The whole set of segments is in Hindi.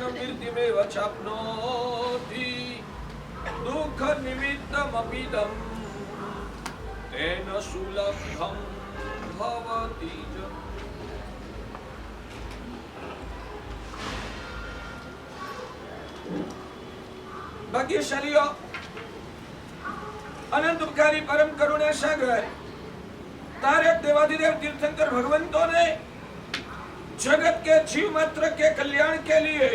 मृत्युमेव चाप्नोति दुःख निमित्तमपीदं तेन सुलभं भवति च। भाग्यशालीओ, अनंत उपकारी परम करुणा सागर तारक देवाधिदेव तीर्थंकर भगवंतों ने जगत के जीव मात्र के कल्याण के लिए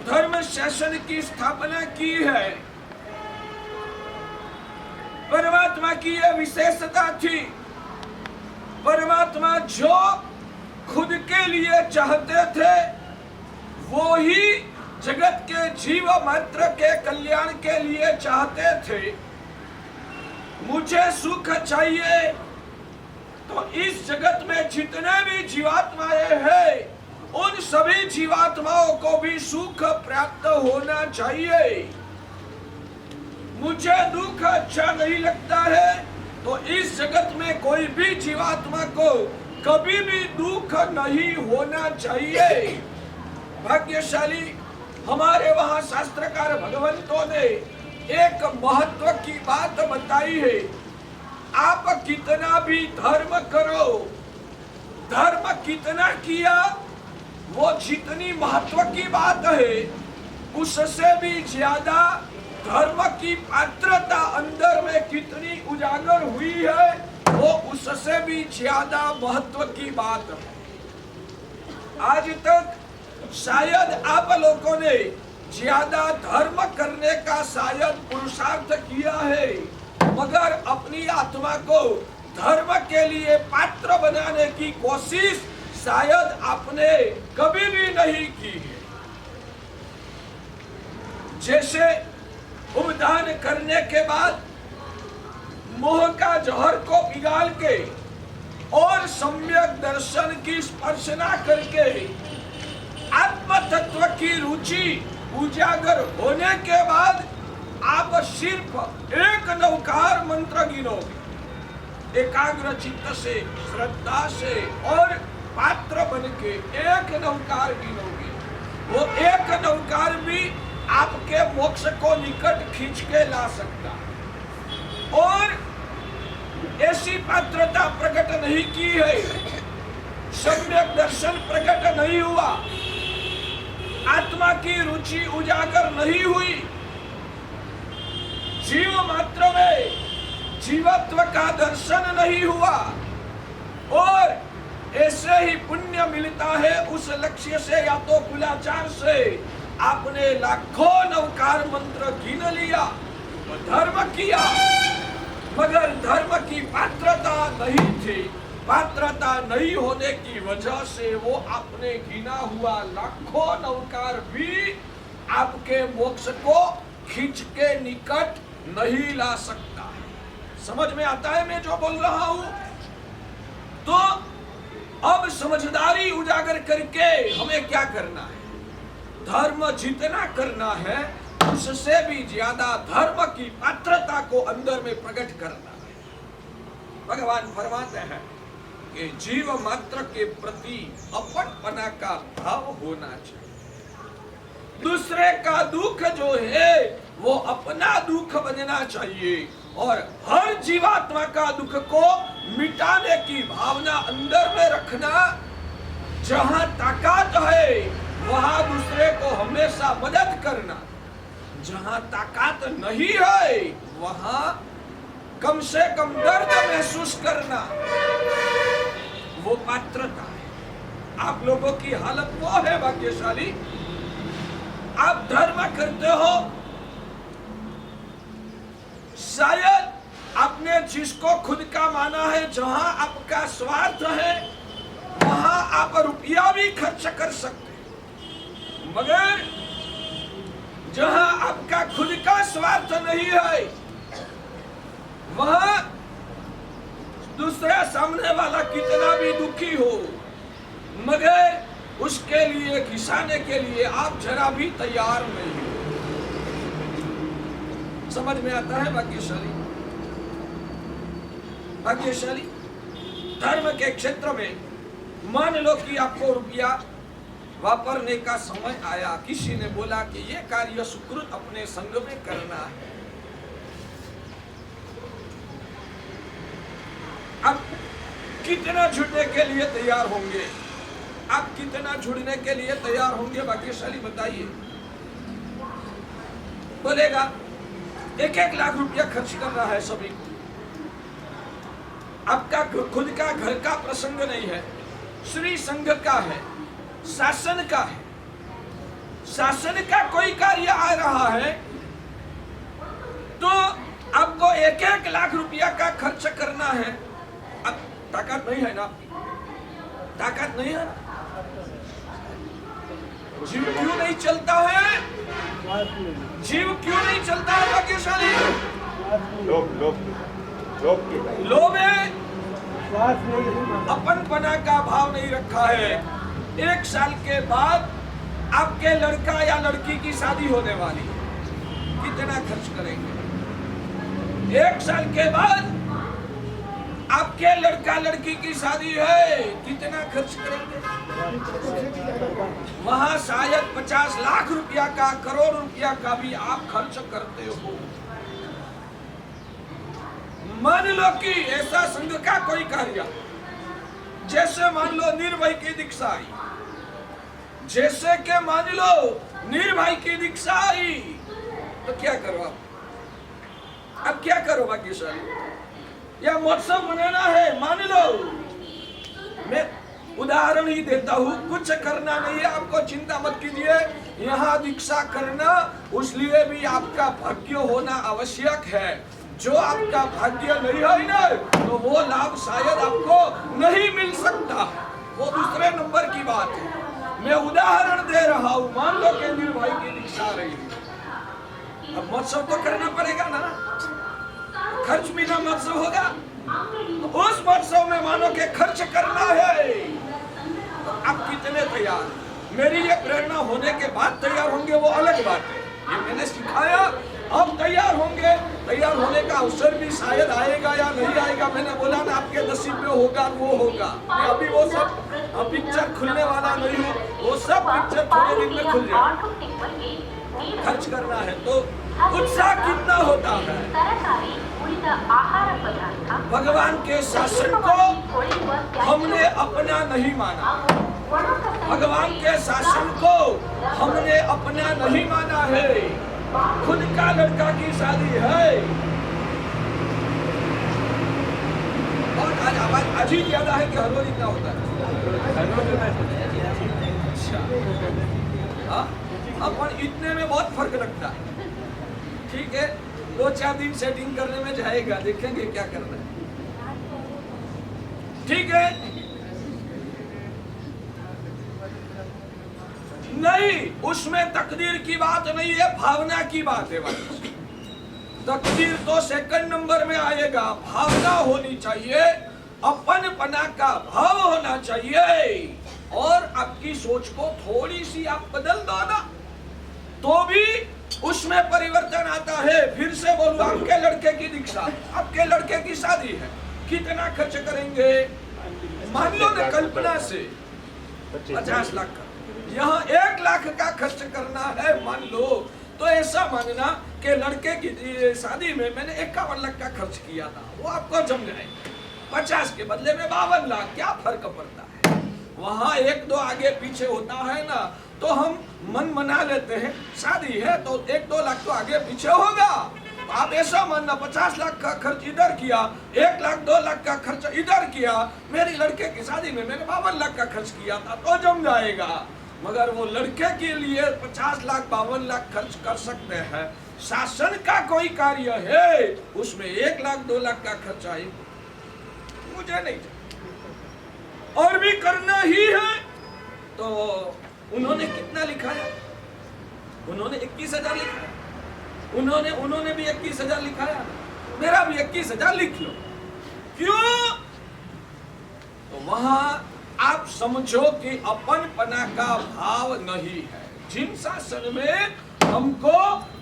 धर्म शासन की स्थापना की है। परमात्मा की यह विशेषता थी, परमात्मा जो खुद के लिए चाहते थे वो ही जगत के जीव मात्र के कल्याण के लिए चाहते थे। मुझे सुख चाहिए तो इस जगत में जितने भी जीवात्माएं हैं उन सभी जीवात्माओं को भी सुख प्राप्त होना चाहिए। मुझे दुख अच्छा नहीं लगता है तो इस जगत में कोई भी जीवात्मा को कभी भी दुख नहीं होना चाहिए। भाग्यशाली हमारे वहां शास्त्रकार भगवंतों ने एक महत्व की बात बताई है। आप कितना भी धर्म करो, धर्म कितना किया वो जितनी महत्व की बात है उससे भी ज्यादा धर्म की पात्रता अंदर में कितनी उजागर हुई है वो उससे भी ज्यादा महत्व की बात है। आज तक शायद आप लोगों ने ज्यादा धर्म करने का शायद पुरुषार्थ किया है, मगर अपनी आत्मा को धर्म के लिए पात्र बनाने की कोशिश शायद आपने कभी भी नहीं की है। जैसे उपदान करने के बाद मोह का जहर को पिघाल के और सम्यक दर्शन की स्पर्शना करके आत्म तत्व की रुचि उजागर होने के बाद आप सिर्फ एक नवकार मंत्र गिनोगे, एकाग्र चित्त से, श्रद्धा से और पात्र बन के एक नवकार गिनोगे। वो एक नवकार भी आपके मोक्ष को निकट खींच के ला सकता है। और ऐसी पात्रता प्रकट नहीं की है, सम्यक दर्शन प्रकट नहीं हुआ, आत्मा की रुचि उजागर नहीं हुई, जीव मात्र में जीवत्व का दर्शन नहीं हुआ और ऐसे ही पुण्य मिलता है उस लक्ष्य से या तो कुलाचार से आपने लाखों नवकार मंत्र गिन लिया, धर्म किया, मगर धर्म की पात्रता नहीं थी। पात्रता नहीं होने की वजह से वो आपने गिना हुआ लाखों नवकार भी आपके मोक्ष को खींच के निकट नहीं ला सकता। समझ में आता है मैं जो बोल रहा हूं? तो अब समझदारी उजागर करके हमें क्या करना है? धर्म जितना करना है उससे भी ज्यादा धर्म की पात्रता को अंदर में प्रकट करना है। भगवान फरमाते हैं कि जीव मात्र के प्रति अपनपना का भाव होना चाहिए। दूसरे का दुख जो है वो अपना दुख बनना चाहिए और हर जीवात्मा का दुख को मिटाने की भावना अंदर में रखना। जहां ताकत है वहां दूसरे को हमेशा मदद करना, जहां ताकत नहीं है वहां कम से कम दर्द महसूस करना, वो पात्रता है। आप लोगों की हालत वो है भाग्यशाली, आप धर्म करते हो, शायद आपने जिसको खुद का माना है, जहां आपका स्वार्थ है वहां आप रुपया भी खर्च कर सकते हैं, मगर जहां आपका खुद का स्वार्थ नहीं है वहां दूसरा सामने वाला कितना भी दुखी हो मगर उसके लिए घिसाने के लिए आप जरा भी तैयार नहीं हो। समझ में आता है भाग्यशाली? भाग्यशाली धर्म के क्षेत्र में मान लो कि आपको रुपया वापरने का समय आया। किसी ने बोला कि ये कार्य सुकृत अपने संग में करना है। अब कितना जुड़ने के लिए तैयार होंगे? आप कितना जुड़ने के लिए तैयार होंगे? भाग्यशाली बताइए। बोलेगा 1-1 लाख रुपया खर्च कर रहा है सभी को। आपका खुद का घर का प्रसंग नहीं है, श्री संघ का है, शासन का है। शासन का कोई कार्य आ रहा है तो आपको 1-1 लाख रुपया का खर्च करना है। अब ताकत नहीं है ना, ताकत नहीं है ना। जीव क्यों नहीं चलता है? जीव क्यों नहीं चलता है भाग्यशाली? लोभ है, अपनपना का भाव नहीं रखा है। 1 साल के बाद आपके लड़का या लड़की की शादी होने वाली है, कितना खर्च करेंगे? 1 साल के बाद आपके लड़का लड़की की शादी है, कितना खर्च करेंगे? वहां शायद 50 लाख रुपया का, करोड़ रुपया का भी आप खर्च करते हो। मान लो कि ऐसा संघ का कोई कार्य, जैसे मान लो निर्भय की दीक्षा आई, जैसे कि मान लो निर्भय की दीक्षा आई, तो क्या करो आप? अब क्या करो भाग्यशाली? या महोत्सव मनाना है, मान लो। मैं उदाहरण ही देता हूँ, कुछ करना नहीं है आपको, चिंता मत कीजिए। यहाँ दीक्षा करना उसलिए भी आपका भाग्य होना आवश्यक है। जो आपका भाग्य नहीं है ना, तो वो लाभ शायद आपको नहीं मिल सकता, वो दूसरे नंबर की बात है। मैं उदाहरण दे रहा हूँ, मान लो कि निर्भय की दीक्षा रही है, अब महोत्सव तो करना पड़ेगा ना, खर्च बिना महोत्सव होगा? उस महोत्सव में मानो के खर्च करना है, तो आप कितने तैयार? मेरी ये प्रेरणा होने के बाद तैयार होंगे वो अलग बात है, ये मैंने सिखाया, अब तैयार होंगे। तैयार होने का अवसर भी शायद आएगा या नहीं आएगा, मैंने बोला ना आपके नसीब में होगा वो होगा। मैं अभी वो सब पिक्चर खुलने वाला नहीं हूँ, वो सब पिक्चर थोड़े दिन में खुल जाए। खर्च करना है तो उत्साह कितना होता है? भगवान के शासन को हमने अपना नहीं माना, भगवान के शासन को हमने अपना नहीं माना है। खुद का लड़का की शादी है और आज आवाज अजीब ज्यादा है कि हर रोज इतना होता है। अच्छा, अपन इतने में बहुत फर्क लगता है। ठीक है, 2-4 दिन सेटिंग करने में जाएगा, देखेंगे क्या करना है। ठीक है, नहीं, उसमें तकदीर की बात नहीं है, भावना की बात है। तकदीर तो सेकंड नंबर में आएगा, भावना होनी चाहिए, अपनपना का भाव होना चाहिए। और आपकी सोच को थोड़ी सी आप बदल दो ना, तो भी उसमें परिवर्तन आता है। फिर से बोलूं, आपके लड़के की दीक्षा, आपके लड़के की शादी है, कितना खर्च करेंगे? मान लो ना कल्पना से 50 लाख का, यहाँ 1 लाख का खर्च करना है मान लो, तो ऐसा मानना कि लड़के की शादी में मैंने 51 लाख का खर्च किया था, वो आपको जम जाएगा। 50 के बदले में 52 लाख, क्या फर्क पड़ता है? वहाँ 1-2 आगे पीछे होता है ना, तो हम मन मना लेते हैं, शादी है तो 1-2 लाख तो आगे पीछे होगा। आप ऐसा मानना 50 लाख का खर्च इधर किया, 1 लाख 2 लाख का खर्च इधर किया, मेरी लड़के की शादी में मैंने 52 लाख का खर्च किया था, तो जम जाएगा। मगर वो लड़के के लिए 50 लाख 52 लाख खर्च कर सकते हैं। शासन का कोई कार्य है उसमें 1 लाख 2 लाख का खर्च आए, मुझे नहीं और भी करना ही है। तो उन्होंने कितना लिखाया? उन्होंने 21,000 लिखाया, उन्होंने भी 21,000 लिखाया, मेरा भी 21,000 लिख लो। क्यों? तो वहां आप समझो कि अपनपना का भाव नहीं है। जिन शासन में हमको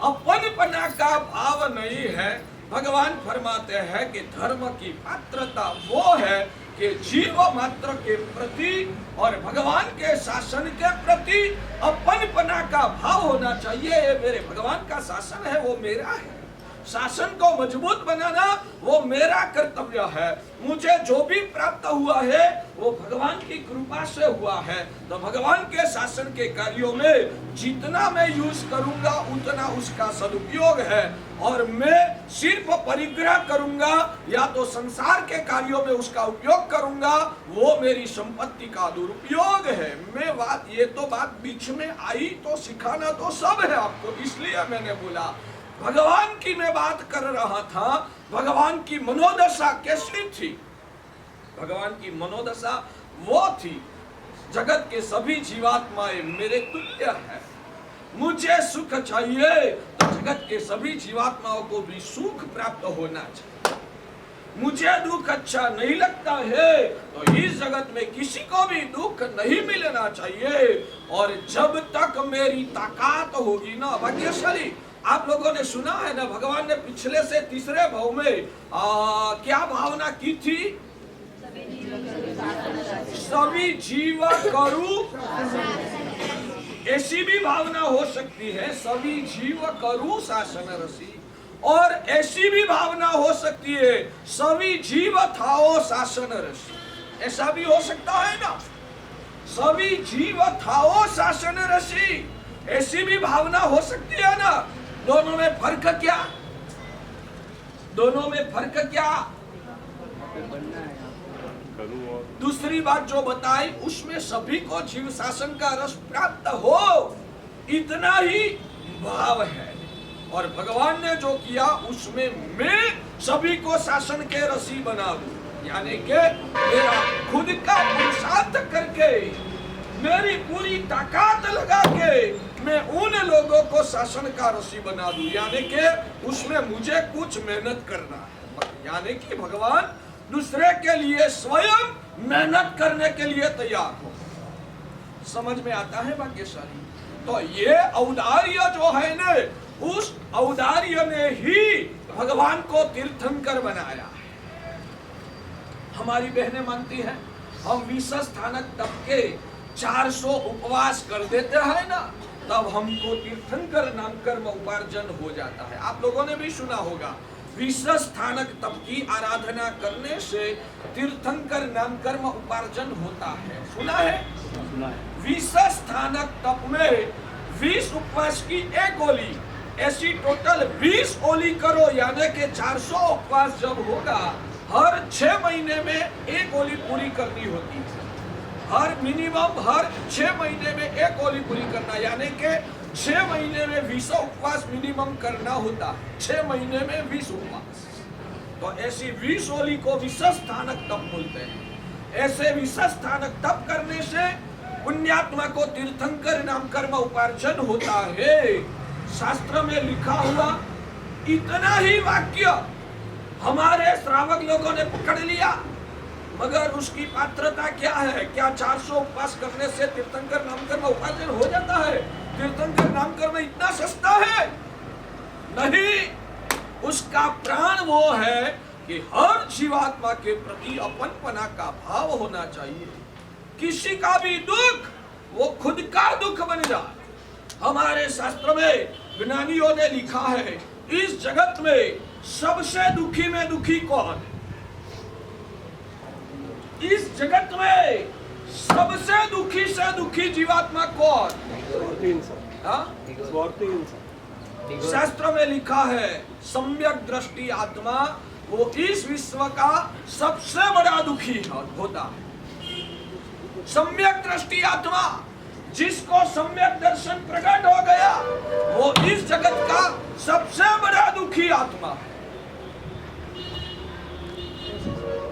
अपनपना का भाव नहीं है, भगवान फरमाते हैं कि धर्म की पात्रता वो है कि जीव मात्र के प्रति और भगवान के शासन के प्रति अपनपना का भाव होना चाहिए। ये मेरे भगवान का शासन है, वो मेरा है। शासन को मजबूत बनाना वो मेरा कर्तव्य है। मुझे जो भी प्राप्त हुआ है वो भगवान की कृपा से हुआ है। तो भगवान के शासन के कार्यों में जितना मैं यूज करूंगा उतना उसका सदुपयोग है, और मैं सिर्फ परिग्रह करूंगा या तो संसार के कार्यों में उसका उपयोग करूंगा, वो मेरी संपत्ति का दुरुपयोग है। ये तो बात बीच में आई तो सिखाना तो सब है आपको, इसलिए मैंने बोला। भगवान की मैं बात कर रहा था। भगवान की मनोदशा कैसी थी? भगवान की मनोदशा वो थी, जगत के सभी जीवात्माएं मेरे तुल्य है। मुझे सुख चाहिए तो जगत के सभी जीवात्माओं को भी सुख प्राप्त होना चाहिए। मुझे दुख अच्छा नहीं लगता है तो इस जगत में किसी को भी दुख नहीं मिलना चाहिए। और जब तक मेरी ताकत होगी ना भाग्यशाली, आप लोगों ने सुना है ना, भगवान ने पिछले से तीसरे भाव में क्या भावना की थी? सभी जीव करू, ऐसी भी भावना हो सकती है, सभी जीव करू शासन रसी। और ऐसी भी भावना हो सकती है, सभी जीव थाओ शासन रसी। ऐसा भी हो सकता है ना, सभी जीव थाओ शासन रसी। ऐसी भी भावना हो सकती है ना। दोनों में फर्क क्या? दोनों में फर्क क्या? दूसरी बात जो बताई उसमें सभी को जीव शासन का रस प्राप्त हो, इतना ही भाव है। और भगवान ने जो किया उसमें मैं सभी को शासन के रसी बना दूं, यानी कि मेरा खुद का पुरुषार्थ करके, मेरी पूरी ताकत लगा के मैं उन लोगों को शासन का रसी बना दूं, यानी कि उसमें मुझे कुछ मेहनत करना है। यानी कि भगवान दूसरे के लिए स्वयं मेहनत करने के लिए तैयार हो। समझ में आता है भाग्यशाली? तो ये औदार्य जो है ना, उस औदार्य ने ही भगवान को तीर्थंकर बनाया है। हमारी बहनें मानती हैं, हम 20 स्थानक तप के 400 उपवास कर देते हैं ना, तब हमको तीर्थंकर नाम कर्म उपार्जन हो जाता है। आप लोगों ने भी सुना होगा, 20 स्थानक तप की आराधना करने से तीर्थंकर नाम कर्म उपार्जन होता है। सुना है? 20 स्थानक तप में 20 उपवास की एक ओली, ऐसी टोटल 20 ओली करो, यानी कि 400 उपवास जब होगा, हर 6 महीने में एक ओली पूरी करनी होती है। हर 6 महीने में एक ओली पूरी करना, यानी कि 6 महीने में 20 उपवास मिनिमम करना होता है। 6 महीने में 20 उपवास, तो ऐसी 20 ओली को 20 स्थानक तप बोलते हैं। ऐसे 20 स्थानक तप करने से पुण्यात्मा को तीर्थंकर नाम कर्म उपार्जन होता है। शास्त्र में लिखा हुआ इतना ही वाक्य हमारे श्रावक लोगों ने पकड़ लिया, मगर उसकी पात्रता क्या है? क्या 400 उपवास करने से तीर्थंकर नाम कर्म उपार्जन हो जाता है? तीर्थंकर नाम कर्म इतना सस्ता है? नहीं, उसका प्राण वो है कि हर जीवात्मा के प्रति अपनपना का भाव होना चाहिए। किसी का भी दुख वो खुद का दुख बन जाए। हमारे शास्त्र में ज्ञानियों ने लिखा है, इस जगत में सबसे दुखी में दुखी कौन है? इस जगत में सबसे दुखी से दुखी जीवात्मा कौन? शास्त्र में लिखा है, सम्यक दृष्टि आत्मा वो इस विश्व का सबसे बड़ा दुखी होता है। सम्यक दृष्टि आत्मा, जिसको सम्यक दर्शन प्रकट हो गया, वो इस जगत का सबसे बड़ा दुखी आत्मा है।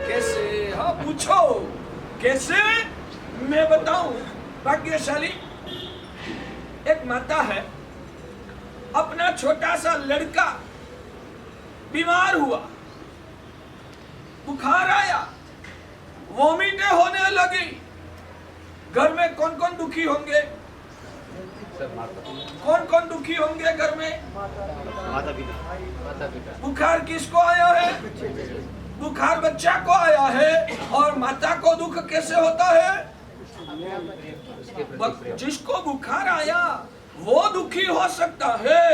कैसे? हाँ पूछो कैसे? मैं बताऊं। भाग्यशाली एक माता है, अपना छोटा सा लड़का बीमार हुआ, बुखार आया, वोमिटें होने लगी। घर में कौन कौन दुखी होंगे? कौन कौन दुखी होंगे घर में? माता पिता। बुखार किसको आया है? बुखार बच्चा को आया है और माता को दुख कैसे होता है? जिसको बुखार आया वो दुखी हो सकता है,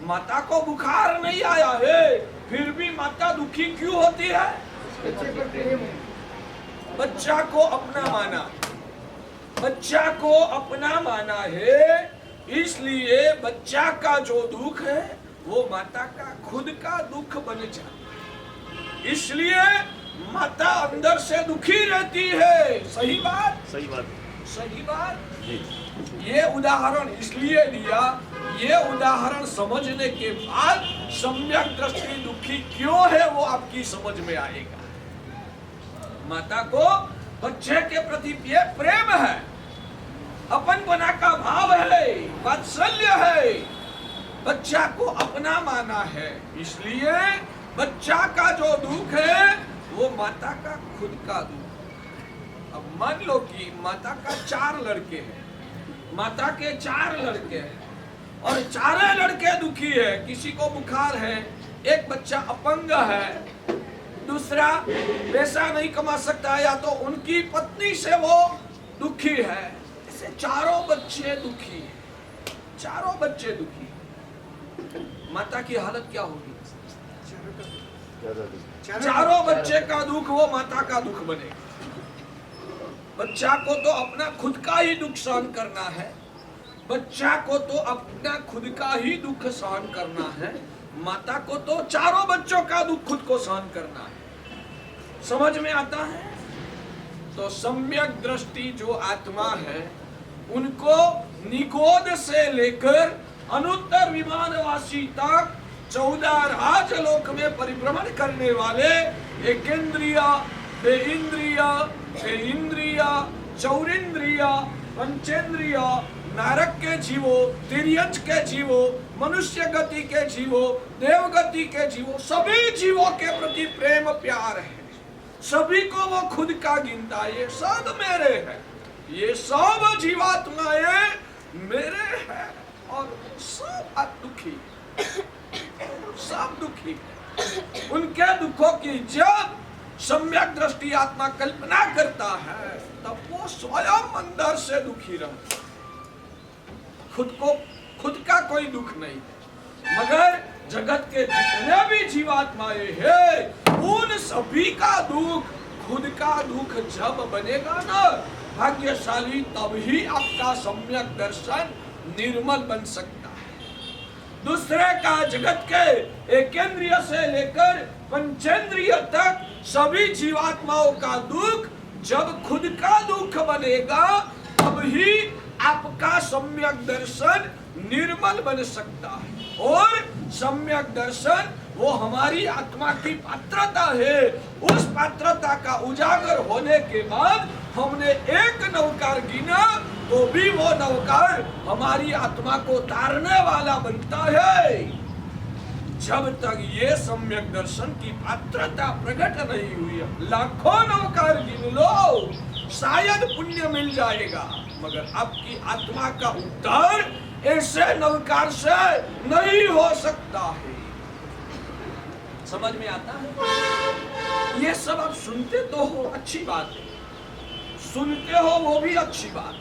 माता को बुखार नहीं आया है फिर भी माता दुखी क्यों होती है? बच्चा को अपना माना, बच्चा को अपना माना है, इसलिए बच्चा का जो दुख है वो माता का खुद का दुख बन जाता, इसलिए माता अंदर से दुखी रहती है। सही बात? सही बात, सही बात। ये उदाहरण इसलिए दिया, ये उदाहरण समझने के बाद सम्यक दृष्टि दुखी क्यों है वो आपकी समझ में आएगा। माता को बच्चे के प्रति प्रेम है, अपनपना का भाव है, वात्सल्य है, बच्चा को अपना माना है, इसलिए बच्चा का जो दुख है वो माता का खुद का दुख। अब मान लो कि माता का 4 लड़के हैं, माता के 4 लड़के हैं और 4 लड़के दुखी है, किसी को बुखार है, एक बच्चा अपंग है, दूसरा पैसा नहीं कमा सकता या तो उनकी पत्नी से वो दुखी है, ऐसे चारों बच्चे दुखी हैं, चारों बच्चे दुखी हैं। माता की हालत क्या होगी? चारों बच्चे का दुख वो माता का दुख बनेगा। बच्चा को तो अपना खुद का ही दुख सहन करना है, बच्चा को तो अपना खुद का ही दुख सहन करना है, माता को तो चारों बच्चों का दुख खुद को सहन करना है। समझ में आता है? तो सम्यक दृष्टि जो आत्मा है उनको निगोद से लेकर अनुत्तर विमानवासी तक 14 राजलोक में परिभ्रमण करने वाले एकेंद्रिय, बेइंद्रिय, इंद्रिय, चौरिंद्रिय, पंचेंद्रिय, नरक के जीवों, तिर्यंच के जीवों, मनुष्य गति के जीवों, देव गति के जीवों, सभी जीवों के प्रति प्रेम प्यार है, सभी को वो खुद का गिनता है, ये सब मेरे हैं, ये सब जीवात्माएं मेरे हैं और सब दुखी, सब दुखी। उनके दुखों की जब सम्यक दृष्टि आत्मा कल्पना करता है तब वो स्वयं अंदर से दुखी रहता है। खुद का कोई दुख नहीं है, मगर जगत के जितने भी जीवात्माएं हैं उन सभी का दुख, खुद का दुख जब बनेगा ना भाग्यशाली, तब ही आपका सम्यक दर्शन निर्मल बन सकता है। दूसरे का, जगत के एकेंद्रिय से लेकर पंचेंद्रिय तक सभी जीवात्माओं का दुख जब खुद का दुख बनेगा तब ही आपका सम्यक दर्शन निर्मल बन सकता है। और सम्यक दर्शन वो हमारी आत्मा की पात्रता है, उस पात्रता का उजागर होने के बाद हमने एक नवकार गिना तो भी वो नवकार हमारी आत्मा को तारने वाला बनता है। जब तक ये सम्यक दर्शन की पात्रता प्रकट नहीं हुई, लाखों नवकार गिन लो, शायद पुण्य मिल जाएगा, मगर आपकी आत्मा का उद्धार ऐसे नवकार से नहीं हो सकता है। समझ में आता है? ये सब आप सुनते तो हो, अच्छी बात है, सुनते हो वो भी अच्छी बात,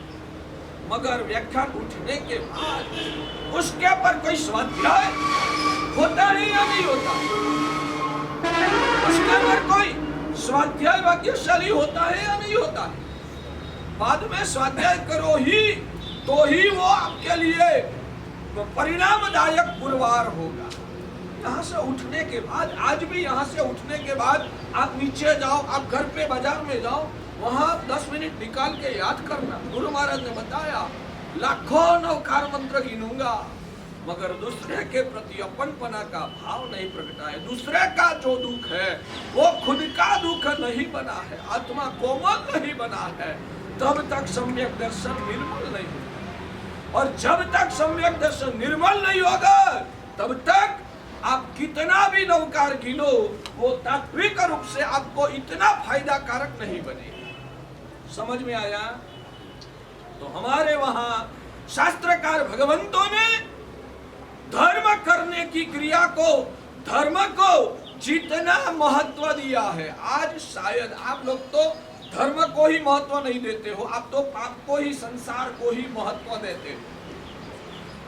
मगर व्याख्यान उठने के बाद उसके पर कोई स्वाध्याय होता है या नहीं होता? उसके पर कोई स्वाध्याय भाग्यशाली होता है या नहीं होता है? बाद में स्वाध्याय करो ही तो ही वो आपके लिए परिणामदायक पुरवार होगा। यहाँ से उठने के बाद, आज भी यहाँ से उठने के बाद आप नीचे जाओ, आप घर पे बाजार में जाओ, वहाँ 10 मिनट निकाल के याद करना। गुरु महाराज ने बताया लाखों नवकार मंत्र गिनूंगा, मगर दूसरे के प्रति अपनपना का भाव नहीं प्रकटा है, दूसरे का जो दुख है वो खुद का दुख नहीं बना है, आत्मा कोमल नहीं बना है, तब तक सम्यक दर्शन निर्मल नहीं होगा। और जब तक सम्यक दर्शन निर्मल नहीं होगा तब तक आप कितना भी नवकार गिनो वो तात्विक रूप से आपको इतना फायदा कारक नहीं बनेगा। समझ में आया? तो हमारे वहां शास्त्रकार भगवंतों ने धर्म करने की क्रिया को, धर्म को जितना महत्व दिया है, आज शायद आप लोग तो धर्म को ही महत्व नहीं देते हो, आप तो पाप को ही, संसार को ही महत्व देते हो।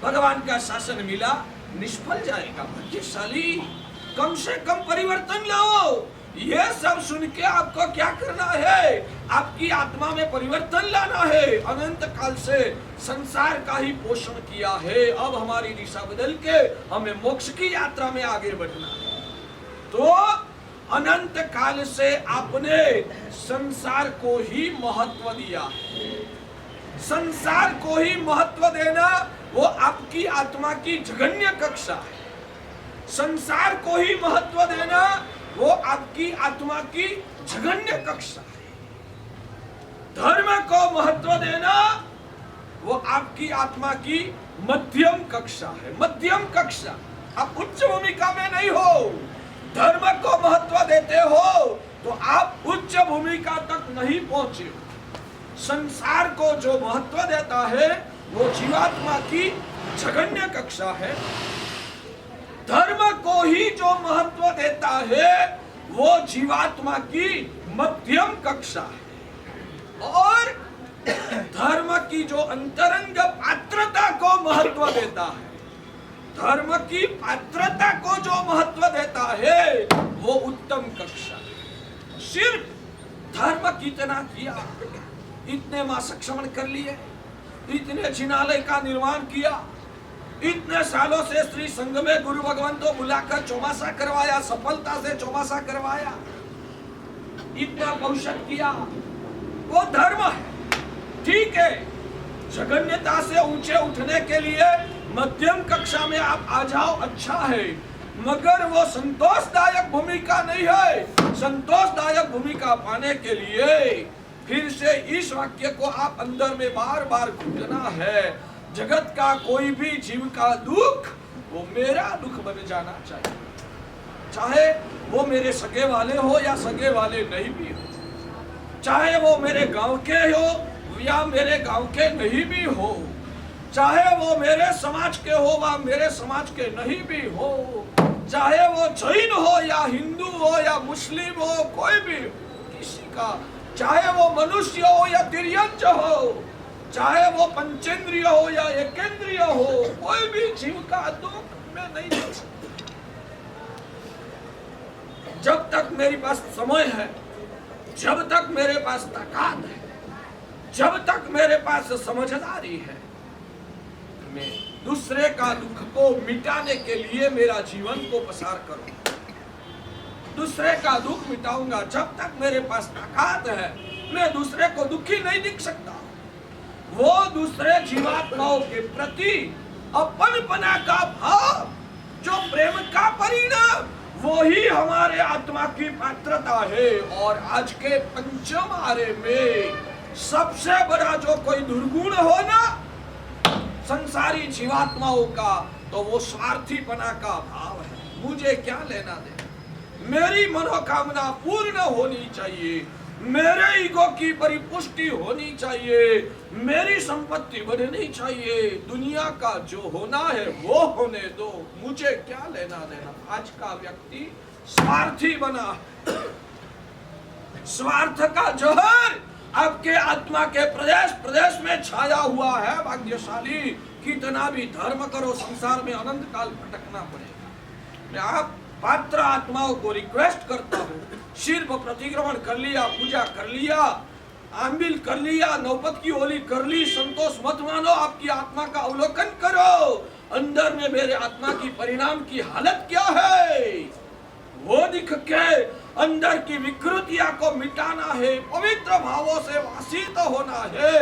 भगवान का शासन मिला, निष्फल जाएगा। भाग्यशाली, कम से कम परिवर्तन लाओ। ये सब सुन के आपको क्या करना है? आपकी आत्मा में परिवर्तन लाना है। अनंत काल से संसार का ही पोषण किया है, अब हमारी दिशा बदल के हमें मोक्ष की यात्रा में आगे बढ़ना है। तो अनंत काल से आपने संसार को ही महत्व दिया है। संसार को ही महत्व देना वो आपकी आत्मा की जघन्य कक्षा है। संसार को ही महत्व देना वो आपकी आत्मा की जघन्य कक्षा है। धर्म को महत्व देना वो आपकी आत्मा की मध्यम कक्षा है। मध्यम कक्षा, आप उच्च भूमिका में नहीं हो। धर्म को महत्व देते हो तो आप उच्च भूमिका तक नहीं पहुंचे हो। संसार को जो महत्व देता है वो जीवात्मा की जघन्य कक्षा है। धर्म को ही जो महत्व देता है वो जीवात्मा की मध्यम कक्षा है। और धर्म की जो अंतरंग पात्रता को महत्व देता है, धर्म की पात्रता को जो महत्व देता है वो उत्तम कक्षा है। सिर्फ धर्म कितना किया, इतने मासिक श्रवण कर लिए, इतने जिनालय का निर्माण किया, इतने सालों से श्री संघ में गुरु भगवान को बुलाकर चौमासा करवाया, सफलता से चौमासा करवाया, इतना भविष्य किया, वो धर्म है। ठीक है, जघन्यता से ऊंचे उठने के लिए मध्यम कक्षा में आप आ जाओ, अच्छा है, मगर वो संतोषदायक भूमिका नहीं है। संतोषदायक भूमिका पाने के लिए फिर से इस वाक्य को आप अंदर में बार बार घुटना है। जगत का कोई भी जीव का दुख वो मेरा दुख बन जाना चाहिए, चाहे वो मेरे सगे वाले हो या सगे वाले नहीं भी हो, चाहे वो मेरे गांव के हो या मेरे गांव के नहीं भी हो, चाहे वो मेरे समाज के हो या मेरे समाज के नहीं भी हो, चाहे वो जैन हो या हिंदू हो या मुस्लिम हो, कोई भी किसी का, चाहे वो मनुष्य हो या तिर्यंच हो, चाहे वो पंचेंद्रिय हो या एकेंद्रिय हो, कोई भी जीव का दुख मैं नहीं देख सकता। जब तक मेरे पास समय है, जब तक मेरे पास ताकत है, जब तक मेरे पास समझदारी है, मैं दूसरे का दुख को मिटाने के लिए मेरा जीवन को पसार करूं। दूसरे का दुख मिटाऊंगा। जब तक मेरे पास ताकत है, मैं दूसरे को दुखी नहीं दिख सकता। वो दूसरे जीवात्माओं के प्रति अपनपना का भाव, जो प्रेम का परिणाम, वो ही हमारे आत्मा की पात्रता है। और आज के पंचम आर्य में सबसे बड़ा जो कोई दुर्गुण हो ना संसारी जीवात्माओं का, तो वो स्वार्थीपना का भाव है। मुझे क्या लेना देना, मेरी मनोकामना पूर्ण होनी चाहिए, मेरे ईगो की परिपुष्टि होनी चाहिए, मेरी संपत्ति बढ़नी चाहिए, दुनिया का जो होना है वो होने दो, मुझे क्या लेना देना। आज का व्यक्ति स्वार्थी बना, स्वार्थ का जहर आपके आत्मा के प्रदेश प्रदेश में छाया हुआ है। भाग्यशाली, कितना भी धर्म करो संसार में अनंत काल भटकना पड़ेगा। मैं आप पात्र आत्माओं को रिक्वेस्ट करता हूँ, शिल्प प्रतिक्रमण कर लिया, पूजा कर लिया, आमिल कर लिया, नौपत की होली कर ली, संतोष मत मानो, आपकी आत्मा का अवलोकन करो, अंदर में मेरे आत्मा की परिणाम की हालत क्या है, वो दिख के अंदर की विकृतियां को मिटाना है, पवित्र भावों से वासित होना है,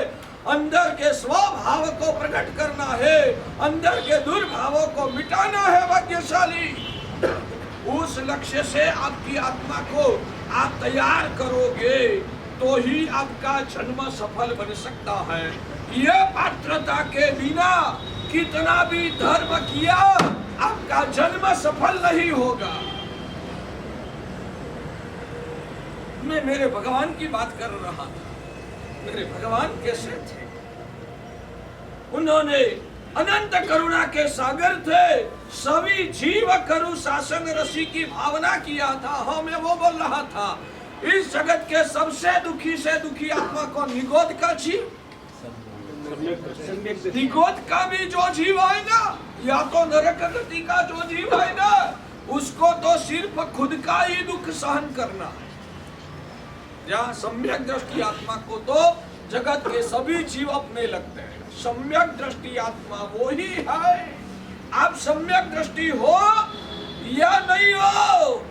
अंदर के स्वभाव को प्रकट करना है, अंदर के दुर्भावों को मिटाना है। भाग्यशाली, उस लक्ष्य से आपकी आत्मा को आप तैयार करोगे तो ही आपका जन्म सफल बन सकता है। ये पात्रता के बिना कितना भी धर्म किया, आपका जन्म सफल नहीं होगा। मैं मेरे भगवान की बात कर रहा था। मेरे भगवान कैसे थे? उन्होंने अनंत करुणा के सागर थे, सभी जीव करु शासन रसी की भावना किया था। हाँ, मैं वो बोल रहा था, इस जगत के सबसे दुखी से दुखी आत्मा को निगोद का जीव, निगोद का भी जो जीव है ना, या तो नरक गति का जो जीव है ना, उसको तो सिर्फ खुद का ही दुख सहन करना। जहाँ सम्यक दृष्टि आत्मा को तो जगत के सभी जीव अपने लगते हैं। सम्यक दृष्टि आत्मा वो ही है। आप सम्यक दृष्टि हो या नहीं हो,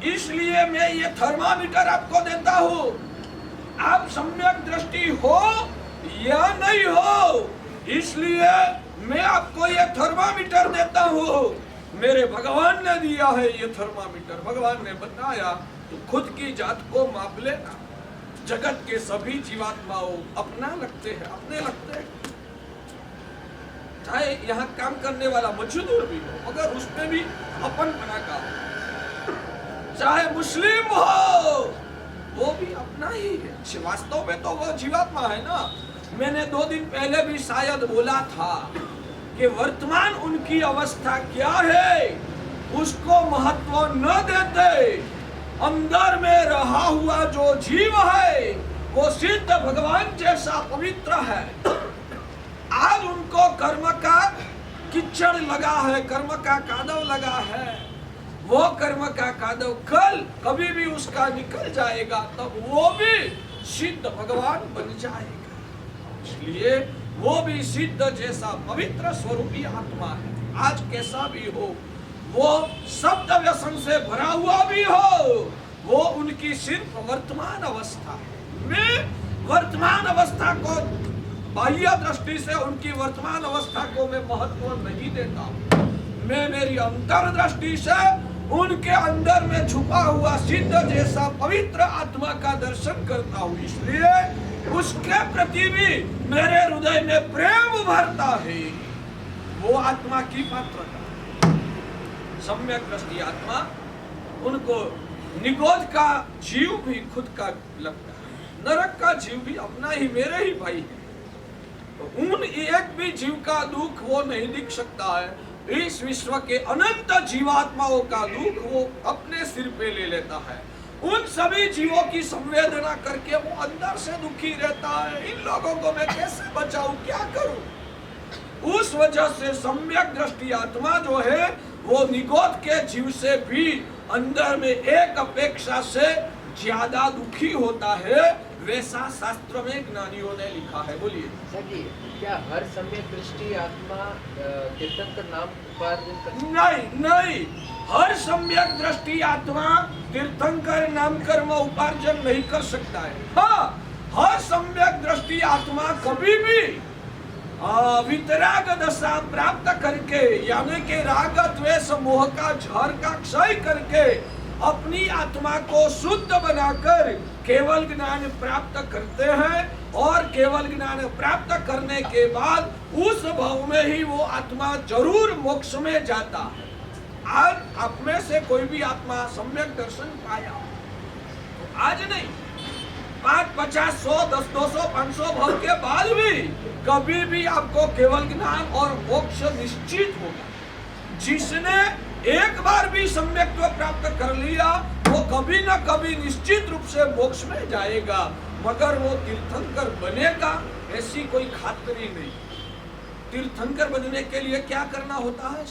इसलिए मैं ये थर्मामीटर आपको देता हूँ। आप सम्यक दृष्टि हो या नहीं हो, इसलिए मैं आपको ये थर्मामीटर देता हूँ। मेरे भगवान ने दिया है ये थर्मामीटर। भगवान ने बताया तो खुद की जात को माप लेना। जगत के सभी जीवात्माओं अपना लगते हैं, अपने लगते हैं। चाहे यहाँ काम करने वाला मजदूर भी हो, मगर उसमें भी अपन बना का हो। चाहे मुस्लिम हो, वो भी अपना ही है। वास्तव में तो वो जीवात्मा है ना। मैंने 2 दिन पहले भी शायद बोला था कि वर्तमान उनकी अवस्था क्या है, उसको महत्व न देते, अंदर में रहा हुआ जो जीव है वो सिद्ध भगवान जैसा पवित्र है। आज उनको कर्म का कीचड़ लगा है, कर्म का कादव लगा है। वो कर्म का कादव कल कभी भी उसका निकल जाएगा, तब वो भी सिद्ध भगवान बन जाएगा। इसलिए वो भी सिद्ध जैसा पवित्र स्वरूपी आत्मा है। आज कैसा भी हो, वो शब्द व्यसन से भरा हुआ भी हो, वो उनकी सिर्फ वर्तमान अवस्था है। मैं वर्तमान अवस्था को, बाह्य दृष्टि से उनकी वर्तमान अवस्था को मैं महत्व नहीं देता हूँ। मैं मेरी अंतर दृष्टि से उनके अंदर में छुपा हुआ सिद्ध जैसा पवित्र आत्मा का दर्शन करता हूँ। इसलिए उसके प्रति भी मेरे हृदय में प्रेम उभरता है। वो आत्मा की पात्रता, सम्यक दृष्टि आत्मा, उनको निगोद का जीव भी खुद का लगता है, नरक का जीव भी अपना ही, मेरे ही भाई है। तो उन एक भी जीव का दुख वो नहीं दिख सकता है। इस विश्व के अनंत जीवात्माओं का दुख वो अपने सिर पे ले लेता है। उन सभी जीवों की संवेदना करके वो अंदर से दुखी रहता है। इन लोगों को मैं कैसे बचाऊं, क्या करूं? उस वजह से सम्यक दृष्टि आत्मा जो है वो निगोद के जीव से भी अंदर में एक अपेक्षा से ज्यादा दुखी होता है। वैसा शास्त्र में ज्ञानियों ने लिखा है। बोलिए सर जी, क्या हर सम्यक दृष्टि आत्मा तीर्थंकर नाम उपार्जन कर? नहीं, हर सम्यक दृष्टि आत्मा तीर्थंकर नाम कर्म उपार्जन नहीं कर सकता है। हाँ, हर सम्यक दृष्टि आत्मा कभी भी वितराग दशा प्राप्त करके, यानी कि राग द्वेष मोह का जहर का क्षय करके अपनी आत्मा को शुद्ध बनाकर केवल ज्ञान प्राप्त करते हैं। और केवल ज्ञान प्राप्त करने के बाद उस भाव में ही वो आत्मा जरूर मोक्ष में जाता है। आज आप में से कोई भी आत्मा सम्यक दर्शन पाया तो आज नहीं, 5, 50, 100, 10, 200, 500 भाव के बाद भी कभी भी आपको केवल ज्ञान और मोक्ष निश्चित होगा। जिसने एक बार भी सम्यक्त्व प्राप्त कर लिया वो कभी न कभी निश्चित रूप से मोक्ष में जाएगा, मगर वो तीर्थंकर बनेगा ऐसी कोई खातरी नहीं। तीर्थंकर बनने के लिए क्या करना होता है?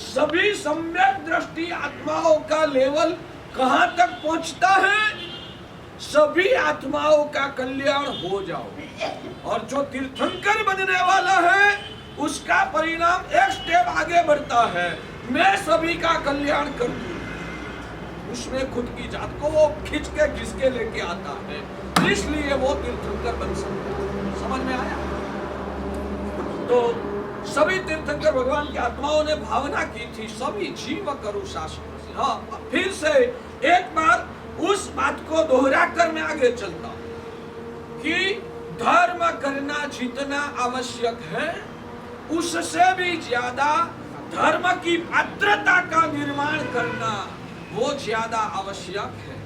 सभी सम्यक दृष्टि आत्माओं का लेवल कहां तक पहुंचता है? सभी आत्माओं का कल्याण हो जाओ। और जो तीर्थंकर बनने वाला है उसका परिणाम एक स्टेप आगे बढ़ता है, मैं सभी का कल्याण कर दूं। उसमें खुद की जात को वो खींच के घिस के लेके आता है, इसलिए वो तीर्थंकर बन सकता है। समझ में आया? तो सभी तीर्थंकर भगवान की आत्माओं ने भावना की थी, सभी जीव करो शासन। हाँ, फिर से एक बार उस बात को दोहरा कर मैं आगे चलता हूं कि धर्म करना जितना आवश्यक है उससे भी ज्यादा धर्म की पात्रता का निर्माण करना वो ज्यादा आवश्यक है।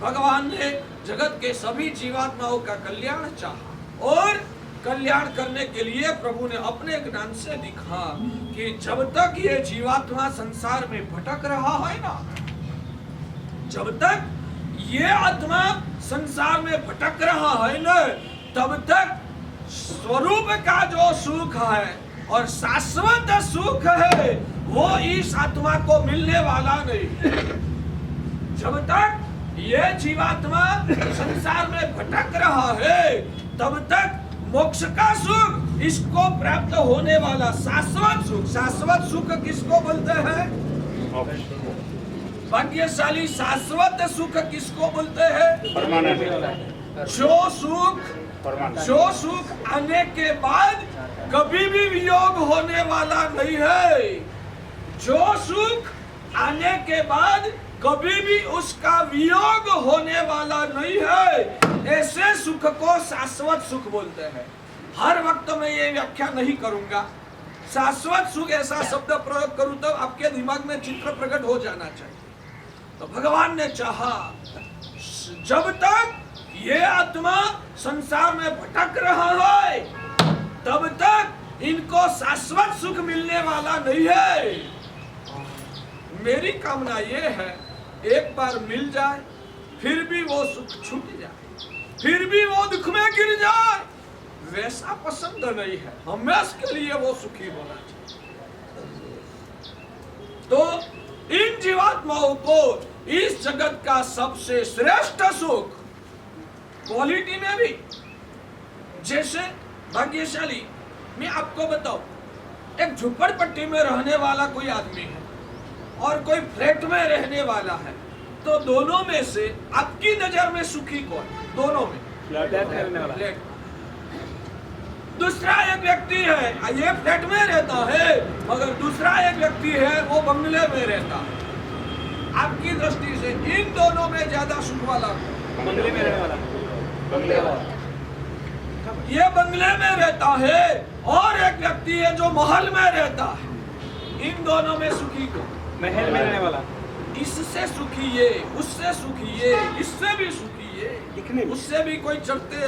भगवान ने जगत के सभी जीवात्माओं का कल्याण चाहा और कल्याण करने के लिए प्रभु ने अपने ज्ञान से दिखा कि जब तक ये जीवात्मा संसार में भटक रहा है ना, जब तक ये आत्मा संसार में भटक रहा है ना, तब तक स्वरूप का जो सुख है और शाश्वत सुख है वो इस आत्मा को मिलने वाला नहीं। जब तक ये जीवात्मा संसार में भटक रहा है तब तक मोक्ष का सुख इसको प्राप्त होने वाला शाश्वत सुख। शाश्वत सुख किसको बोलते हैं? भाग्यशाली शाश्वत सुख किसको बोलते हैं? जो सुख आने के बाद कभी भी वियोग होने वाला नहीं है। जो सुख आने के बाद कभी भी उसका वियोग होने वाला नहीं है, ऐसे सुख को शाश्वत सुख बोलते हैं। हर वक्त मैं ये व्याख्या नहीं करूंगा। शाश्वत सुख ऐसा शब्द प्रयोग करूं तो आपके दिमाग में चित्र प्रकट हो जाना चाहिए। तो भगवान ने चाहा जब तक ये आत्मा संसार में भटक रहा है तब तक इनको शाश्वत सुख मिलने वाला नहीं है। मेरी कामना ये है एक बार मिल जाए, फिर भी वो सुख छूट जाए, फिर भी वो दुख में गिर जाए, वैसा पसंद नहीं है। हमेशा के लिए वो सुखी होना चाहिए। तो इन जीवात्माओं को इस जगत का सबसे श्रेष्ठ सुख क्वालिटी में भी, जैसे भाग्यशाली, मैं आपको बताऊं, एक झुपड़पट्टी में रहने वाला कोई आदमी है और कोई फ्लैट में रहने वाला है, तो दोनों में से आपकी नजर में सुखी कौन? दोनों में फ्लैट। दूसरा एक व्यक्ति है, ये फ्लैट में रहता है, मगर दूसरा एक व्यक्ति है वो बंगले में रहता है। आपकी दृष्टि से इन दोनों में ज्यादा सुख वाला कौन? बंगले में रहने वाला। बंगले वाला। ये बंगले में रहता है और एक व्यक्ति है जो महल में रहता है। इन दोनों में सुखी को? महल में रहने वाला। इससे सुखी ये, उससे सुखी ये, इससे भी सुखी ये, दिखने में। उससे भी कोई चढ़ते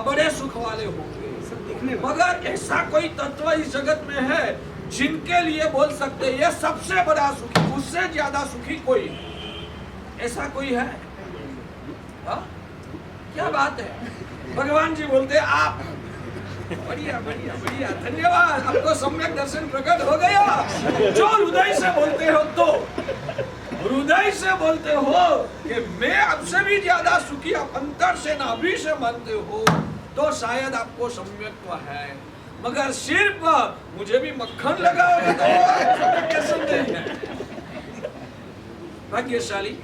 बड़े सुख वाले होंगे, सब दिखने में। मगर ऐसा कोई तत्व इस जगत में है जिनके लिए बोल सकते ये सबसे बड़ा सुखी, उससे ज्यादा सुखी कोई नहीं। ऐसा कोई है? हा? क्या बात है? भगवान जी बोलते आप बढ़िया बढ़िया बढ़िया, धन्यवाद, आपको सम्यक दर्शन प्रकट हो गया। जो हृदय से बोलते हो, तो हृदय से बोलते हो कि मैं आपसे भी ज्यादा सुखी, आप अंतर से नाभि से मानते हो, तो शायद आपको सम्यक्त्व है। मगर सिर्फ मुझे भी मक्खन लगा होगा तो कैसे नहीं है? भाग्यशाली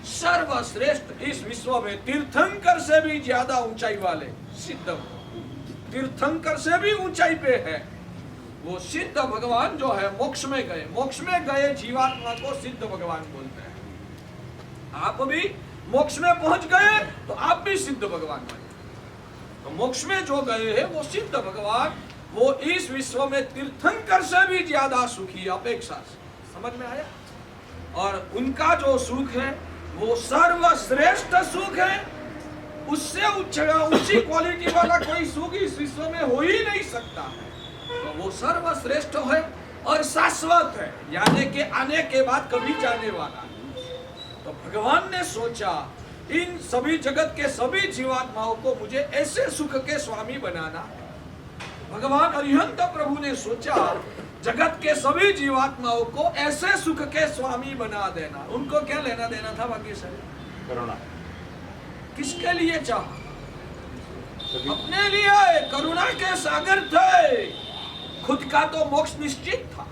सर्वश्रेष्ठ इस विश्व में तीर्थंकर से भी ज्यादा ऊंचाई वाले सिद्ध, तीर्थंकर से भी ऊंचाई पे है वो सिद्ध भगवान जो है मोक्ष में गए। मोक्ष में गए जीवात्मा को सिद्ध भगवान बोलते हैं। आप भी मोक्ष में पहुंच गए तो आप भी सिद्ध भगवान बने। तो मोक्ष में जो गए हैं वो सिद्ध भगवान, वो इस विश्व में तीर्थंकर से भी ज्यादा सुखी अपेक्षा से। समझ में आया? और उनका जो सुख है वो सर्वश्रेष्ठ सुख है। उससे ऊंची क्वालिटी वाला कोई सुख इस विश्व में हो ही नहीं सकता है। तो वो सर्वश्रेष्ठ है और शाश्वत है, यानी कि आने के बाद कभी जाने वाला है। तो भगवान ने सोचा इन सभी जगत के सभी जीवात्माओं को मुझे ऐसे सुख के स्वामी बनाना। भगवान अरिहंत प्रभु ने सोचा जगत के सभी जीवात्माओं को ऐसे सुख के स्वामी बना देना। उनको क्या लेना देना था? भाग्यशाली करुणा। किसके लिए चाहा? अपने लिए। करुणा के सागर थे, खुद का तो मोक्ष निश्चित था,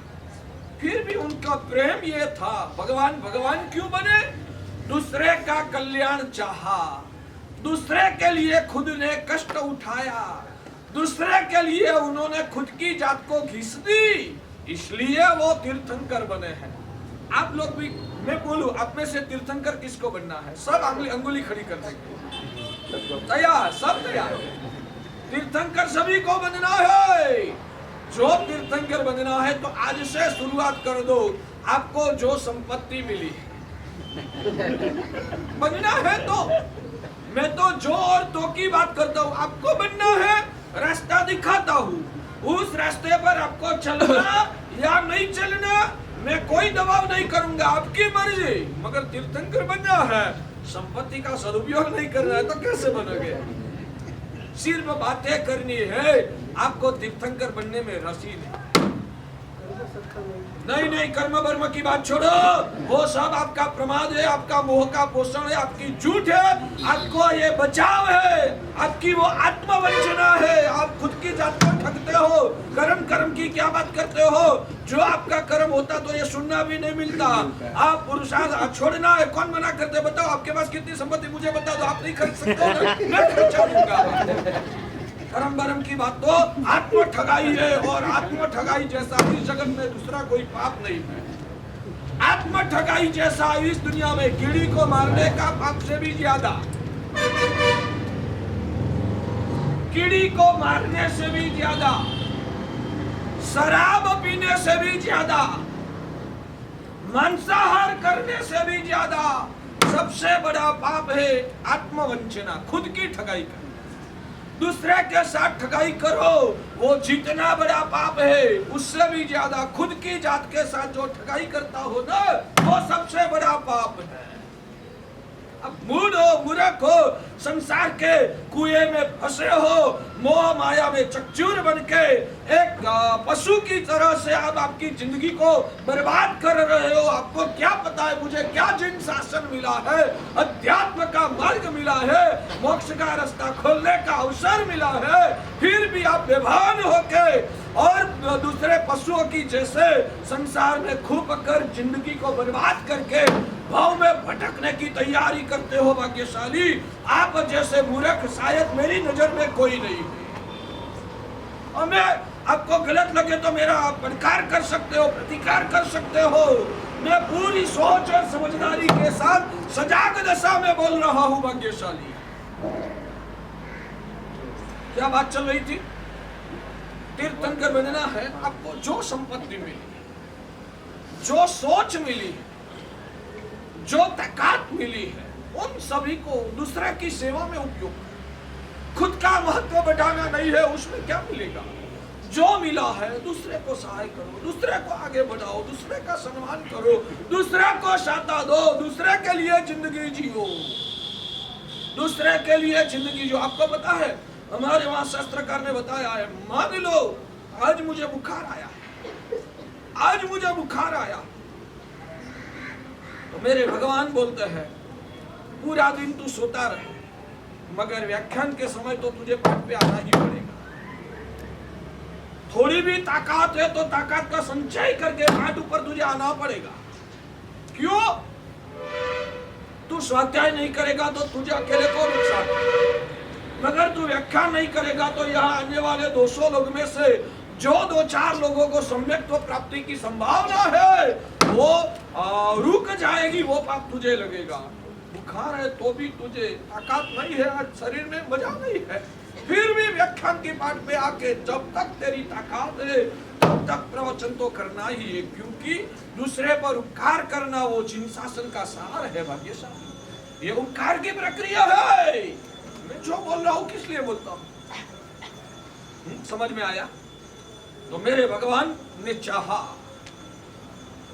फिर भी उनका प्रेम ये था। भगवान भगवान क्यों बने? दूसरे का कल्याण चाहा, दूसरे के लिए खुद ने कष्ट उठाया, दूसरे के लिए उन्होंने खुद की जात को घिस दी, इसलिए वो तीर्थंकर बने हैं। आप लोग भी, मैं बोलूं आप में से तीर्थंकर किसको बनना है? सब अंगुली खड़ी कर देंगे। तैयार? सब तैयार? तीर्थंकर सभी को बनना है। जो तीर्थंकर बनना है तो आज से शुरुआत कर दो। आपको जो संपत्ति मिली बनना है तो मैं तो जो और तो की बात करता हूँ। आपको बनना है रास्ता दिखाता हूँ, उस रास्ते पर आपको चलना या नहीं चलना मैं कोई दबाव नहीं करूंगा, आपकी मर्जी। मगर तीर्थंकर बनना है, संपत्ति का सदुपयोग नहीं करना है तो कैसे बनोगे? सिर्फ बातें करनी है, आपको तीर्थंकर बनने में रस ही नहीं। कर्म वर्म की बात छोड़ो, वो सब आपका प्रमाद है, आपका मोह का पोषण है, आपकी झूठ है, आपको ये बचाव है, आपकी वो आत्मवंचना है। आप खुद की जात को ठगते हो, कर्म की क्या बात करते हो? जो आपका कर्म होता तो ये सुनना भी नहीं मिलता। आप पुरुषार्थ छोड़ना है, कौन मना करते? बताओ, आपके पास कितनी संपत्ति मुझे बता दो, आप नहीं खरीद सकते हो ना? मैं खर्चा दूंगा। कर्म बरम की बात तो आत्म ठगाई है, और आत्म ठगाई जैसा इस जगत में दूसरा कोई पाप नहीं है। आत्म ठगाई जैसा इस दुनिया में कीड़ी को मारने का पाप से भी ज्यादा, कीड़ी को मारने से भी ज्यादा, शराब पीने से भी ज्यादा, मांसाहार करने से भी ज्यादा सबसे बड़ा पाप है आत्मवंचना, खुद की ठगाई करना। दूसरे के साथ ठगाई करो, वो जितना बड़ा पाप है उससे भी ज्यादा खुद की जात के साथ जो ठगाई करता हो ना, वो सबसे बड़ा पाप है। अब मूढ़ हो, मूर्ख हो, संसार के कुएं में फंसे हो, मोह माया में चकचूर बनके एक पशु की तरह से आप आपकी जिंदगी को बर्बाद कर रहे हो। आपको क्या पता है मुझे क्या जिन शासन मिला है, अध्यात्म का मार्ग मिला है, मोक्ष का रास्ता खोलने का अवसर मिला है, फिर भी आप बेभान होके और दूसरे पशुओं की जैसे संसार में खूब कर जिंदगी को बर्बाद करके भाव में भटकने की तैयारी करते हो। भाग्यशाली आप जैसे मूर्ख शायद मेरी नजर में कोई नहीं है। और मैं आपको गलत लगे तो मेरा प्रकार कर सकते हो, प्रतिकार कर सकते हो। मैं पूरी सोच और समझदारी के साथ सजाग दशा में बोल रहा हूं। भाग्यशाली क्या बात चल रही थी? तीर्थंकर बनना है, आपको जो संपत्ति मिली, जो सोच मिली, जो ताकत मिली है, उन सभी को दूसरे की सेवा में उपयोग करो। खुद का महत्व बढ़ाना नहीं है, उसमें क्या मिलेगा? जो मिला है दूसरे को सहाय करो, दूसरे को आगे बढ़ाओ, दूसरे का सम्मान करो, दूसरे को शाता दो, दूसरे के लिए जिंदगी जियो, दूसरे के लिए जिंदगी जियो। आपको पता है हमारे वहां शास्त्रकार ने बताया है, मान लो आज मुझे बुखार आया, आज मुझे बुखार आया, तो मेरे भगवान बोलते हैं पूरा दिन तू सोता रहे, मगर व्याख्यान के समय तो तुझे पाठ पे आना ही पड़ेगा। थोड़ी भी ताकत है तो ताकत का संचय करके पाठ ऊपर तुझे आना पड़ेगा। क्यों? तू स्वाध्याय नहीं करेगा तो तुझे अकेले को नुकसान, मगर तू व्याख्यान नहीं करेगा तो यहाँ आने वाले 200 लोग में से जो 2-4 लोगों को सम्यक्त्व प्राप्ति की संभावना है वो रुक जाएगी, वो पाप तुझे लगेगा। बुखार है तो भी तुझे ताकत नहीं है, आज शरीर में मजा नहीं है, फिर भी व्याख्यान के पाठ पे आके जब तक तेरी ताकत है तब तक प्रवचन तो करना ही है, क्योंकि दूसरे पर उपकार करना वो जिन शासन का सार है। भाग्यशाली ये उपकार की प्रक्रिया है। मैं जो बोल रहा हूँ किस लिए बोलता हूँ, समझ में आया? तो मेरे भगवान ने चाहा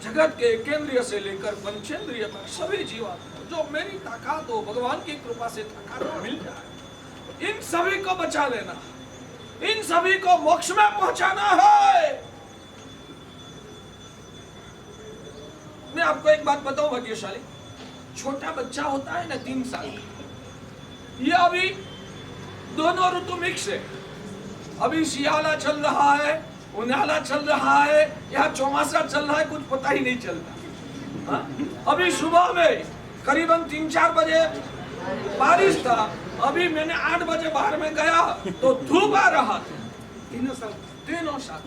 जगत के केंद्रीय से लेकर पंचेंद्रिय तक सभी जीवात्मा जो मेरी ताकत हो, भगवान की कृपा से ताकत मिल जाए, इन सभी को बचा लेना, इन सभी को मोक्ष में पहुंचाना है। मैं आपको एक बात बताऊं भाग्यशाली, छोटा बच्चा होता है ना 3 साल का, ये अभी दोनों ऋतु मिक्स है। अभी शियाला चल रहा है, उनाला चल रहा है, या चौमासा चल रहा है, कुछ पता ही नहीं चलता। अभी सुबह में करीबन 3-4 बजे बारिश था, अभी मैंने 8 बजे बाहर में गया तो धूप आ रहा था। तीनों साल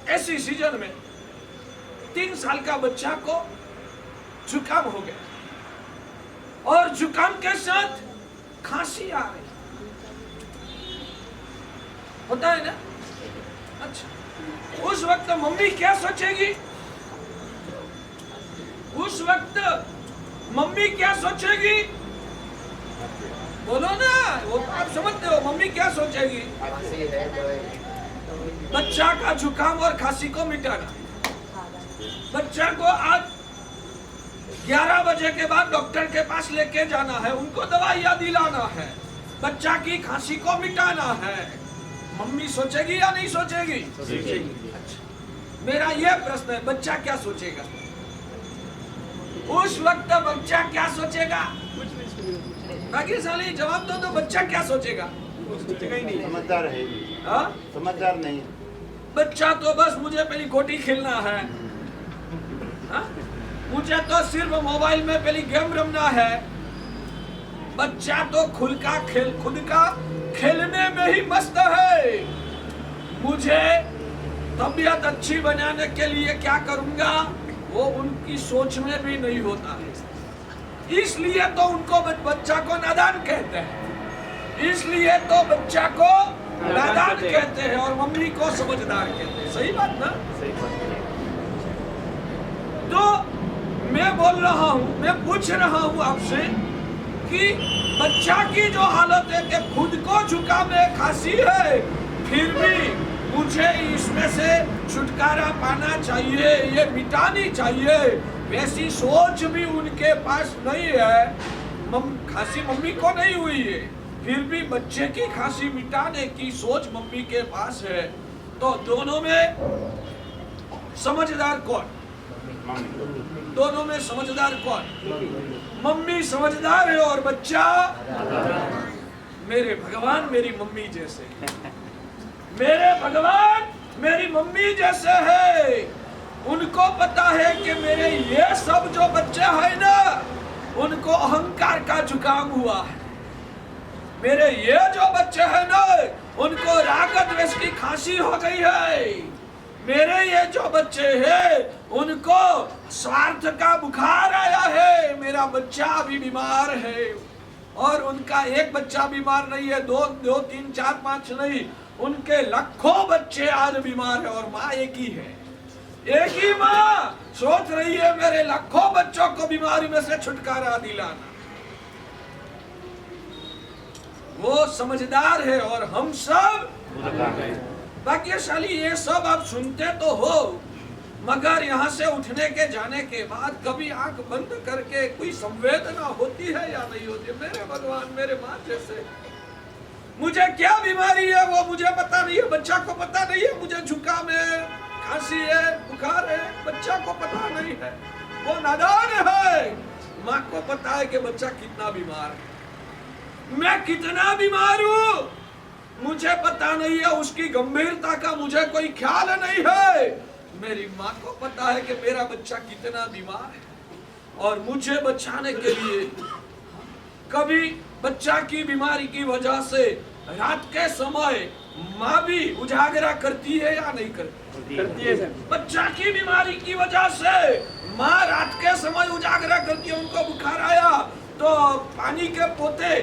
ऐसी सीजन में 3 साल का बच्चा को जुकाम हो गया और जुकाम के साथ खांसी आ रही, होता है ना? अच्छा, उस वक्त मम्मी क्या सोचेगी? उस वक्त मम्मी क्या सोचेगी? बोलो ना, वो आप समझते हो मम्मी क्या सोचेगी। खांसी है तो बच्चा का जुकाम और खांसी को मिटाना, बच्चा को आज 11 बजे के बाद डॉक्टर के पास लेके जाना है, उनको दवाइयाँ दिलाना है, बच्चा की खांसी को मिटाना है। मम्मी सोचेगी या नहीं सोचेगी? अच्छा, मेरा यह प्रश्न है, बच्चा क्या सोचेगा उस वक्त? बच्चा क्या सोचेगा? भाग्यशाली जवाब दो तो बच्चा क्या सोचेगा? समझदार है, हाँ? समझदार नहीं। बच्चा तो बस मुझे पहली गोटी खेलना है, हाँ? मुझे तो सिर्फ मोबाइल में पहली गेम रमना है। बच्चा तो खुद का खेलने में ही मस्त है। मुझे तबीयत अच्छी बनाने के लिए क्या करूंगा वो उनकी सोच में भी नहीं होता है। इसलिए तो उनको बच्चा को नादान कहते हैं, इसलिए तो बच्चा को नादान कहते हैं और मम्मी को समझदार कहते हैं। सही बात ना? सही बात। तो मैं बोल रहा हूं, मैं पूछ रहा हूं आपसे कि बच्चा की जो हालत है कि खुद को जुकाम है, खांसी है, फिर भी मुझे इसमें से छुटकारा पाना चाहिए, ये मिटानी चाहिए, वैसी सोच भी उनके पास नहीं है। खांसी मम्मी को नहीं हुई है, फिर भी बच्चे की खांसी मिटाने की सोच मम्मी के पास है। तो दोनों में समझदार कौन? दोनों में समझदार कौन? मम्मी समझदार है और बच्चा मेरे भगवान मेरी मम्मी जैसे, मेरे भगवान मेरी मम्मी जैसे है। उनको पता है कि मेरे ये सब जो बच्चे हैं ना, उनको अहंकार का जुकाम हुआ है। मेरे ये जो बच्चे हैं ना, उनको राग द्वेष की खांसी हो गई है। मेरे ये जो बच्चे हैं उनको स्वार्थ का बुखार आया है। मेरा बच्चा अभी बीमार है और उनका एक बच्चा बीमार नहीं है, दो 3 4 5 नहीं, उनके लाखों बच्चे आज बीमार है और माँ एक ही है। एक ही माँ सोच रही है मेरे लाखों बच्चों को बीमारी में से छुटकारा दिलाना। वो समझदार है और हम सब भाग्यशाली। ये सब आप सुनते तो हो, मगर यहाँ से उठने के जाने के बाद कभी आंख बंद करके कोई संवेदना होती है या नहीं होती? मेरे भगवान मेरे माँ जैसे, मुझे क्या बीमारी है वो मुझे पता नहीं है, बच्चा को पता नहीं है। मुझे जुकाम है, खांसी है, बुखार है, बच्चा को पता नहीं है, वो नादान है। माँ को पता है कि बच्चा कितना बीमार है, मैं कितना बीमार हूँ मुझे पता नहीं है, उसकी गंभीरता का मुझे कोई ख्याल नहीं है। मेरी माँ को पता है कि मेरा बच्चा कितना बीमार है और मुझे बचाने के लिए कभी बच्चा की बीमारी की वजह से रात के समय माँ भी उजागरा करती है या नहीं करती है? बच्चा की बीमारी की वजह से माँ रात के समय उजागरा करती है। उनको बुखार आया तो पानी के पोते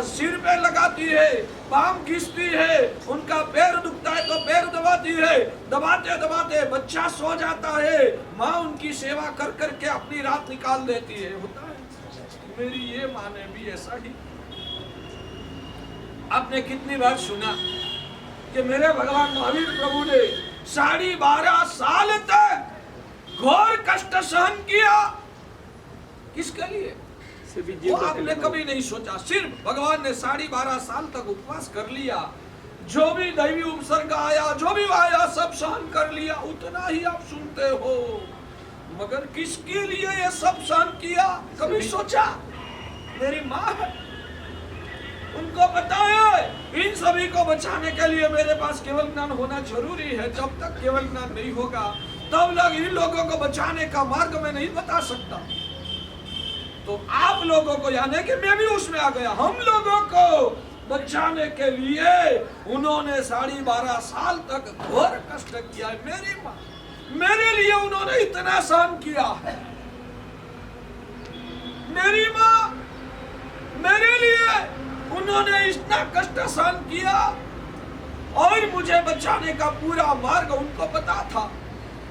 सिर पे लगाती है, पाम घिसती है, उनका पैर दुखता है तो पैर दबाती है, दबाते दबाते बच्चा सो जाता है, माँ उनकी सेवा कर करके अपनी रात निकाल देती है। होता है मेरी ये माँ ने भी ऐसा ही। आपने कितनी बार सुना कि मेरे भगवान महावीर प्रभु ने 12.5 साल तक घोर कष्ट सहन किया। किसके लिए? वो आपने कभी नहीं सोचा। सिर्फ भगवान ने 12.5 साल तक उपवास कर लिया, जो भी दैवी उपसर्ग आया, जो भी आया सब सहन कर लिया, उतना ही आप सुनते हो। मगर किसके लिए ये सब सहन किया कभी सोचा? मेरी माँ है, उनको पता है इन सभी को बचाने के लिए मेरे पास केवल ज्ञान होना जरूरी है। जब तक केवल ज्ञान नहीं होगा तब तक इन लोगों को बचाने का मार्ग मैं नहीं बता सकता। तो आप लोगों को, यानी कि मैं भी उसमें आ गया, हम लोगों को बचाने के लिए उन्होंने 12.5 साल तक घोर कष्ट किया है। मेरी माँ, मेरे लिए उन्होंने इतना सहन किया है। मेरी माँ, मेरे लिए उन्होंने इतना कष्ट सहन किया और मुझे बचाने का पूरा मार्ग उनको पता था।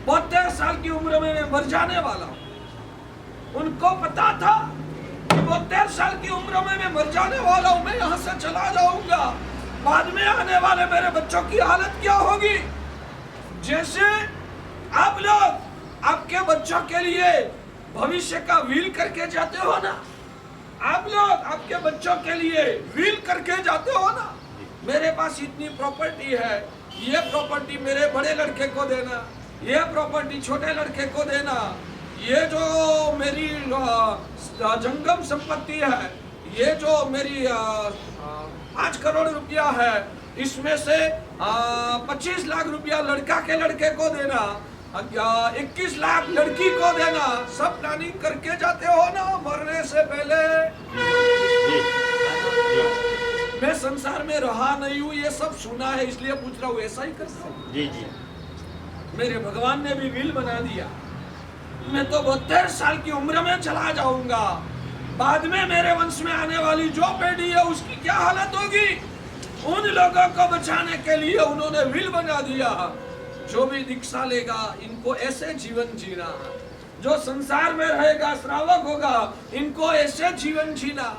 72 साल की उम्र में मैं मर जाने वाला हूं, उनको पता था 72 साल की उम्र में मैं मर जाने वाला हूं, मैं यहां से चला जाऊंगा, बाद में आने वाले मेरे बच्चों की हालत क्या होगी? जैसे आप लोग आपके बच्चों के लिए भविष्य का विल करके जाते हो ना, आप लोग आपके बच्चों के लिए विल करके जाते हो ना, मेरे पास इतनी प्रॉपर्टी है, ये प्रॉपर्टी मेरे बड़े लड़के को देना, ये प्रॉपर्टी छोटे लड़के को देना, ये जो मेरी जंगम संपत्ति है, ये जो मेरी 5 करोड़ रुपया है, इसमें से 25 लाख रुपया लड़का के लड़के को देना, 21 लाख लड़की को देना, सब प्लानिंग करके जाते हो ना मरने से पहले? मैं संसार में रहा नहीं हूँ, ये सब सुना है इसलिए पूछ रहा हूँ, ऐसा ही करता हूँ? जी जी। मेरे भगवान ने भी विल बना दिया, मैं तो 72 साल की उम्र में चला जाऊंगा, बाद में मेरे वंश में आने वाली जो पीढ़ी है उसकी क्या हालत होगी? उन लोगों को बचाने के लिए उन्होंने विल बना दिया, जो भी दीक्षा लेगा इनको ऐसे जीवन जीना, जो संसार में रहेगा श्रावक होगा इनको ऐसे जीवन जीना,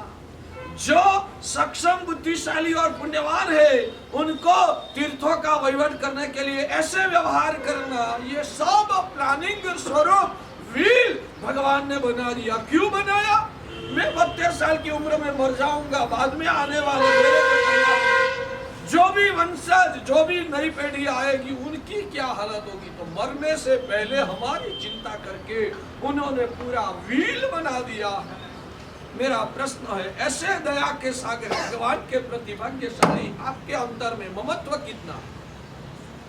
जो सक्षम बुद्धिशाली और पुण्यवान है उनको तीर्थों का वहीवट करने के लिए ऐसे व्यवहार करना, ये सब प्लानिंग स्वरूप विल भगवान ने बना दिया। क्यों बनाया? मैं 72 साल की उम्र में मर जाऊंगा, बाद में आने वाले मेरे जो भी वंशज, जो भी नई पीढ़ी आएगी उनकी क्या हालत होगी? तो मरने से पहले हमारी चिंता करके उन्होंने पूरा व्हील बना दिया है। मेरा प्रश्न है, ऐसे दया के सागर भगवान के प्रति भाग्यशाली आपके अंतर में ममत्व कितना?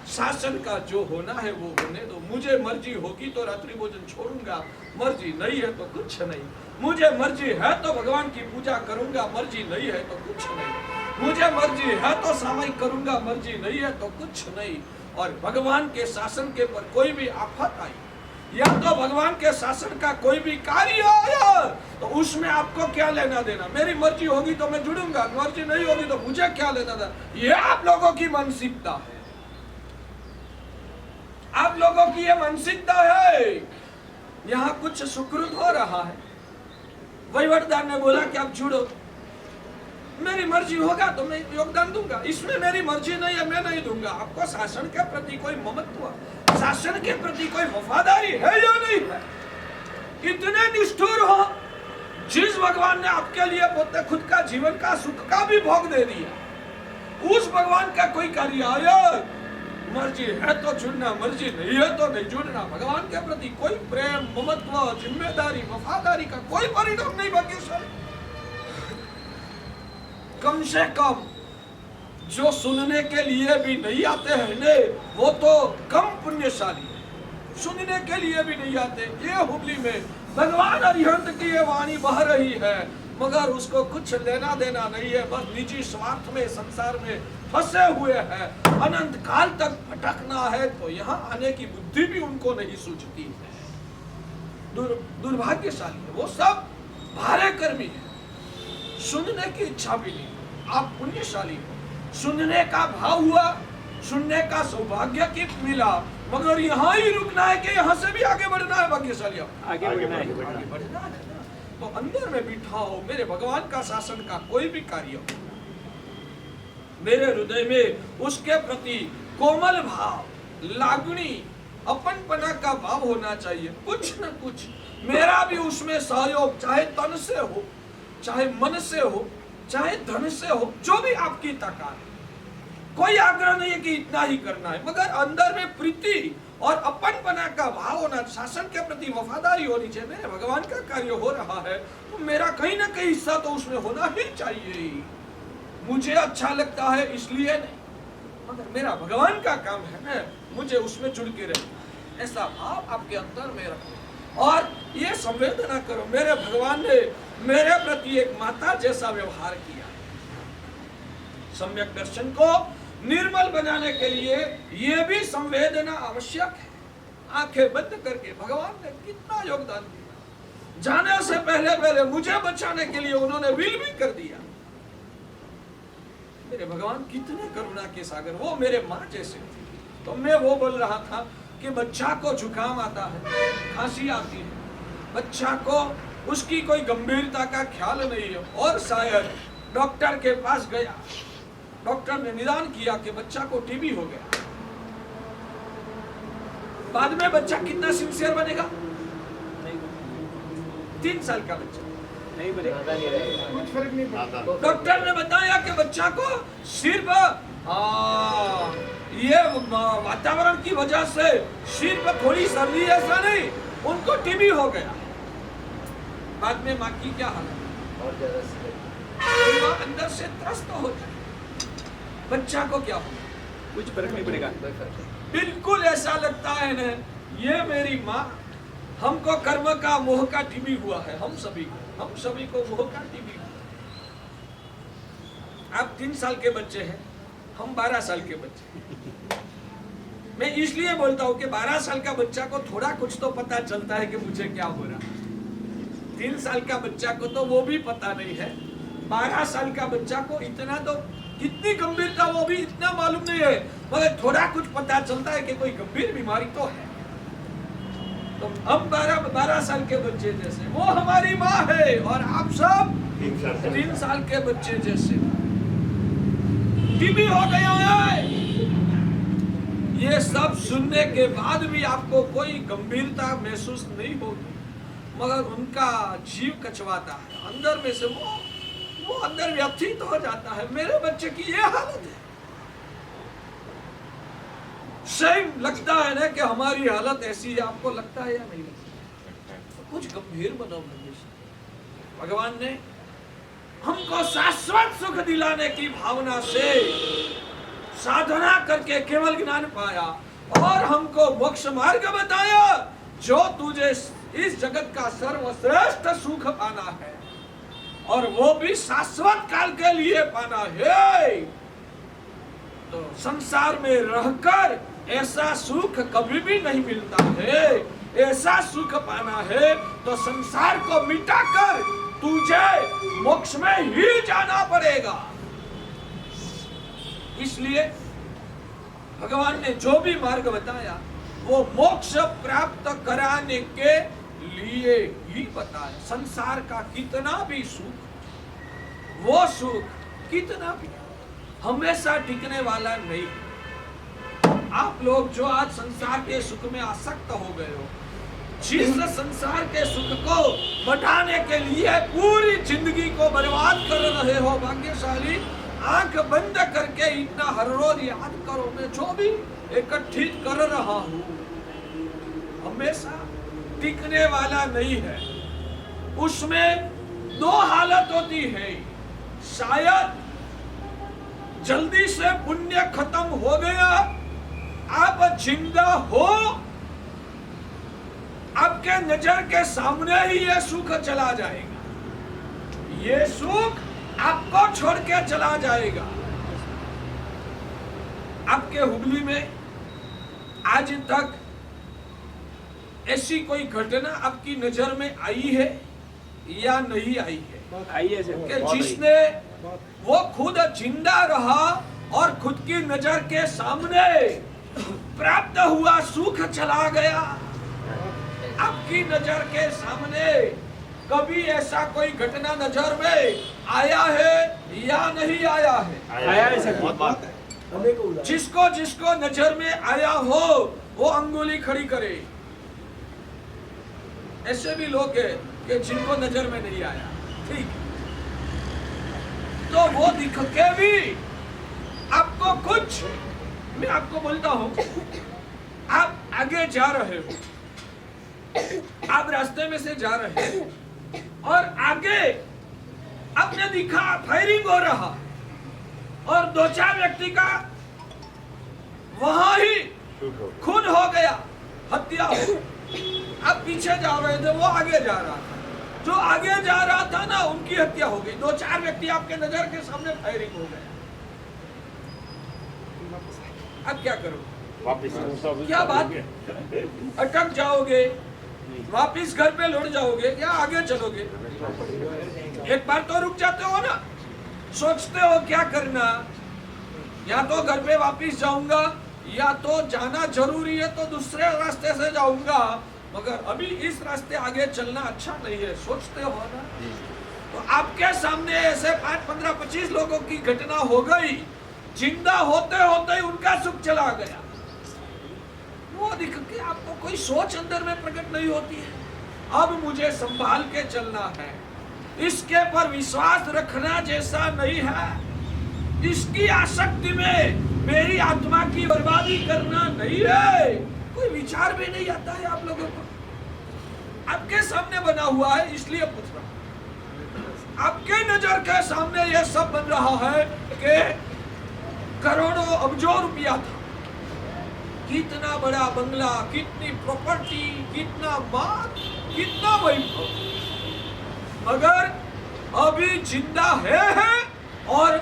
शासन का जो होना है वो होने दो, मुझे मर्जी होगी तो रात्रि भोजन छोड़ूंगा, मर्जी नहीं है तो कुछ नहीं, मुझे मर्जी है तो भगवान की पूजा करूंगा, मर्जी नहीं है तो कुछ नहीं, मुझे मर्जी है तो सामायिक करूंगा, मर्जी नहीं है तो कुछ नहीं। और भगवान के शासन के पर कोई भी आफत आई या तो भगवान के शासन का कोई भी कार्य आया तो उसमें आपको क्या लेना देना? मेरी मर्जी होगी तो मैं जुड़ूंगा, मर्जी नहीं होगी तो मुझे क्या लेना देना? ये आप लोगों की मानसिकता है, आप लोगों की ये मानसिकता है। यहाँ कुछ सुकृत हो रहा है, वहीवटदार ने बोला कि आप जुड़ो, मेरी मर्जी होगा तो मैं योगदान दूंगा, इसमें मेरी मर्जी नहीं है मैं नहीं दूंगा। आपको शासन के प्रति कोई ममत्व, शासन के प्रति कोई वफादारी है या नहीं है? इतने निष्ठुर हो, जिस भगवान ने आपके लिए पोते खुद का जीवन का सुख का भी भोग दे दिया, उस भगवान का कोई कार्य आया, मर्जी है तो जुड़ना, मर्जी नहीं है तो नहीं जुड़ना। भगवान के प्रति कोई प्रेम, ममत्व, जिम्मेदारी, वफादारी का कोई परिणाम नहीं भाग्यशाली। कम से कम जो सुनने के लिए भी नहीं आते हैं ने, वो तो कम पुण्यशाली है, सुनने के लिए भी नहीं आते। ये हुबली में भगवान अरिहंत की ये वाणी बह रही है, मगर उसको कुछ लेना देना नहीं है, बस निजी स्वार्थ में संसार में फंसे हुए हैं, अनंत काल तक भटकना है तो यहाँ आने की बुद्धि भी उनको नहीं सूझती है। दुर्भाग्यशाली है वो सब, भारे कर्मी है, सुनने की इच्छा भी नहीं। आप पुण्यशाली हो, सुनने का भाव हुआ, सुनने का सौभाग्य की मिला, मगर यहाँ ही रुकना है कि यहाँ से भी आगे बढ़ना है? भाग्यशाली आगे बढ़ना है ना, तो अंदर में बिठाओ मेरे भगवान का शासन का कोई भी कार्य हो, मेरे हृदय में उसके प्रति कोमल भाव, लागणी, अपनपना का भाव होना चाहिए। कुछ न कुछ मेरा भी उसमें सहयोग, चाहे तन से हो, चाहे मन से हो, चाहे धन से हो, जो भी आपकी ताकत है। कोई आग्रह नहीं है कि इतना ही करना है, मगर अंदर में प्रीति और अपनपना का भाव होना, शासन के प्रति वफादारी होनी चाहिए। मेरे भगवान का कार्य हो रहा है तो मेरा कहीं ना कहीं हिस्सा तो उसमें होना ही चाहिए। मुझे अच्छा लगता है इसलिए नहीं, मगर मेरा भगवान का काम है ना, मुझे उसमें जुड़ के रहना, ऐसा भाव आपके अंदर में रखो और ये संवेदना करो, मेरे भगवान ने मेरे प्रति एक माता जैसा व्यवहार किया। सम्यक दर्शन को निर्मल बनाने के लिए ये भी संवेदना आवश्यक है। आंखें बंद करके भगवान ने कितना योगदान दिया, जाने से पहले मुझे बचाने के लिए उन्होंने विल भी कर दिया। मेरे भगवान कितने करुणा के सागर, वो मेरे माँ जैसे थे। तो मैं वो बोल रहा था कि बच्चा को जुकाम आता है, खांसी आती है, बच्चा को उसकी कोई गंभीरता का ख्याल नहीं है, और शायद डॉक्टर के पास गया, डॉक्टर ने निदान किया कि बच्चा को टीबी हो गया। बाद में बच्चा कितना सिंसियर बनेगा? 3 साल का बच्चा नहीं बनेगा, नादान ही रहेगा। कुछ फर्क नहीं पड़ता। डॉक्टर ने बताया कि बच्चा को सिर्फ ये वातावरण की वजह से सिर पर थोड़ी सर्दी, ऐसा नहीं, उनको टीबी हो गया। बाद में माँ की क्या हालत? और ज्यादा सीरियस। माँ अंदर से त्रस्त हो जाए, बच्चा को क्या हो? कुछ फर्क नहीं पड़ेगा। कोई फर्क नहीं। बिल्कुल ऐसा लगता है ना, ये मेरी माँ, हमको कर्म का मोह का टीबी हुआ है, हम सभी को मोह का टीबी हुआ। आप 3 साल के बच्चे हैं, हम 12 साल के बच्चे। मैं इसलिए बोलता हूँ कि 12 साल का बच्चा को थोड़ा कुछ तो पता चलता है कि मुझे क्या हो रहा है। 3 साल का बच्चा को तो वो भी पता नहीं है, 12 साल का बच्चा को इतना तो, कितनी गंभीरता वो भी इतना मालूम नहीं है, मगर थोड़ा कुछ पता चलता है कि कोई गंभीर बीमारी तो है। तो हम 12 साल के बच्चे जैसे, वो हमारी माँ है, और आप सब 3 साल के बच्चे जैसे। टीबी हो गया है, ये सब सुनने के बाद भी आपको कोई गंभीरता महसूस नहीं होगी, मगर उनका जीव कचवाता है अंदर में से, वो अंदर व्यथित हो जाता है। मेरे बच्चे की ये हालत है। सेम लगता है ना कि हमारी हालत ऐसी है, आपको लगता है या नहीं लगता? कुछ गंभीर मनोवृत्ति से भगवान ने हमको शाश्वत सुख दिलाने की भावना से साधना करके केवल ज्ञान पाया, और हमको मोक्ष मार्ग बताया, जो तुझे इस जगत का सर्वश्रेष्ठ सुख पाना है, और वो भी शाश्वत काल के लिए पाना है। तो संसार में रहकर ऐसा सुख कभी भी नहीं मिलता है। ऐसा सुख पाना है तो संसार को मिटाकर तुझे मोक्ष में ही जाना पड़ेगा। इसलिए भगवान ने जो भी मार्ग बताया वो मोक्ष प्राप्त कराने के लिए ही बताया। संसार का कितना भी सुख, वो सुख कितना भी हमेशा टिकने वाला नहीं। आप लोग जो आज संसार के सुख में आसक्त हो गए हो, जिस संसार के सुख को बढ़ाने के लिए पूरी जिंदगी को बर्बाद कर रहे हो, भाग्यशाली आंख बंद करके इतना हर रोज याद करो, मैं जो भी एकत्रित कर रहा हूँ हमेशा टिकने वाला नहीं है। उसमें 2 हालत होती है, शायद जल्दी से पुण्य खत्म हो गया, आप जिंदा हो, आपके नजर के सामने ही ये सुख चला जाएगा, ये सुख आपको छोड़ के चला जाएगा। आपके हुगली में आज तक ऐसी कोई घटना आपकी नजर में आई है या नहीं आई है? आई है सर, कि जिसने वो खुद जिंदा रहा और खुद की नजर के सामने प्राप्त हुआ सुख चला गया। आपकी नजर के सामने कभी ऐसा कोई घटना नजर में आया है या नहीं आया है? आया है सर, बहुत बात है। जिसको जिसको नजर में आया हो वो अंगुली खड़ी करे। ऐसे भी लोग हैं कि जिनको नजर में नहीं आया, ठीक, तो वो दिख के भी आपको कुछ, मैं आपको बोलता हूं, आप आगे जा रहे हो, आप रास्ते में से जा रहे हो और आगे आपने दिखा फायरिंग हो रहा और 2-4 व्यक्ति का वहां ही खून हो गया, हत्या हो। आप पीछे जा रहे थे, वो आगे जा रहा था, जो आगे जा रहा था ना उनकी हत्या हो गई। 2-4 व्यक्ति आपके नजर के सामने फायरिंग हो गए। अब क्या करोगे? वापिस क्या बात, अटक जाओगे, वापिस घर पे लौट जाओगे या आगे चलोगे? एक बार तो रुक जाते हो ना, सोचते हो क्या करना, या तो घर पे वापिस जाऊंगा या तो जाना जरूरी है तो दूसरे रास्ते से जाऊंगा, मगर अभी इस रास्ते आगे चलना अच्छा नहीं है, सोचते हो ना। तो आपके सामने ऐसे 5, 15, 25 लोगों की घटना हो गई, जिंदा होते होते ही उनका सुख चला गया। वो दिख के आपको कोई सोच अंदर में प्रकट नहीं होती है। अब मुझे संभाल के चलना है, इसके पर विश्वास रखना जैसा नहीं है, इसकी आसक्ति में मेरी आत्मा की बर्बादी करना नहीं है, कोई विचार भी नहीं आता है आप लोगों को। आपके सामने बना हुआ है इसलिए पूछ रहा हूं। आपके नजर के सामने यह सब बन रहा है कि करोड़ों अब्जों रुपया था, कितना बड़ा बंगला, कितनी प्रॉपर्टी, कितना माल, कितना वैभव, मगर अभी जिंदा है और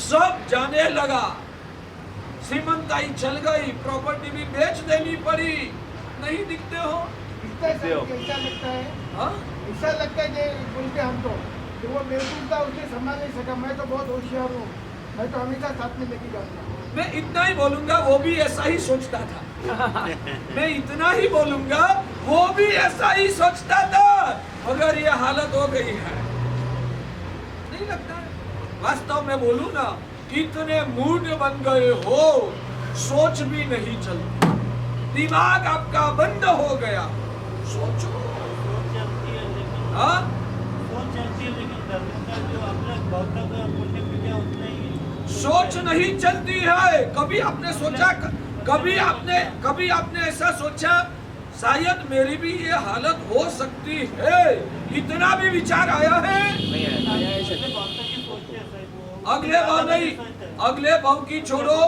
सब जाने लगा। श्रीमंताई चल गई, प्रॉपर्टी भी बेच देनी पड़ी, नहीं दिखते हो? ऐसा लगता है, हाँ? ऐसा लगता है कि बोलते हम तो कि वो बेवकूफ था, उसे संभाल नहीं सका। मैं तो बहुत होशियार हूँ, मैं तो हमेशा साथ में लेके जाऊंगा। मैं इतना ही बोलूंगा, वो भी ऐसा ही सोचता था। मैं इतना ही बोलूंगा, वो भी ऐसा ही सोचता था, मगर ये हालत हो गई है। नहीं लगता है? वास्तव में बोलूं ना, इतने मूड बन गए हो, सोच भी नहीं चलती, दिमाग आपका बंद हो गया। सोचो, हाँ? सोच नहीं चलती है। कभी आपने सोचा, कभी आपने ऐसा सोचा शायद मेरी भी ये हालत हो सकती है? इतना भी विचार आया है? अगले भाव नहीं, अगले भाव की छोड़ो,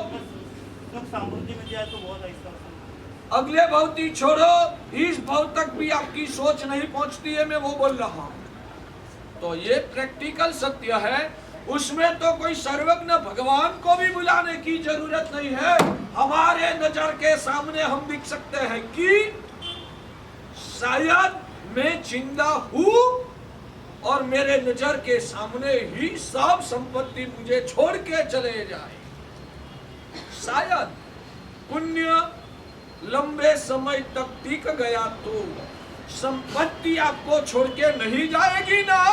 अगले भाव की छोड़ो, इस भाव तक भी आपकी सोच नहीं पहुंचती है। मैं वो बोल रहा हूं, तो ये प्रैक्टिकल सत्य है। उसमें तो कोई सर्वज्ञ भगवान को भी बुलाने की जरूरत नहीं है। हमारे नजर के सामने हम दिख सकते हैं कि शायद मैं जिंदा हूं और मेरे नजर के सामने ही सब संपत्ति मुझे छोड़ के चले जाए। शायद पुण्य लंबे समय तक टिक गया तो संपत्ति आपको छोड़ के नहीं जाएगी ना।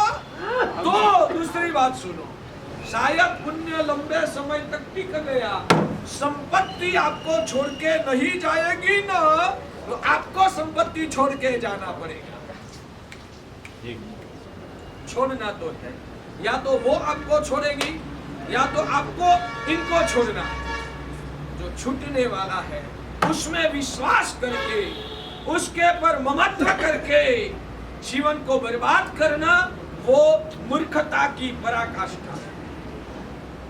तो दूसरी बात सुनो, शायद पुण्य लंबे समय तक टिक गया, संपत्ति आपको छोड़ के नहीं जाएगी ना, तो आपको संपत्ति छोड़ के जाना पड़ेगा। छोड़ना तो है, या तो वो आपको छोड़ेगी या तो आपको इनको छोड़ना। जो छूटने वाला है उसमें विश्वास करके, उसके पर ममत्व करके जीवन को बर्बाद करना, वो मूर्खता की पराकाष्ठा है।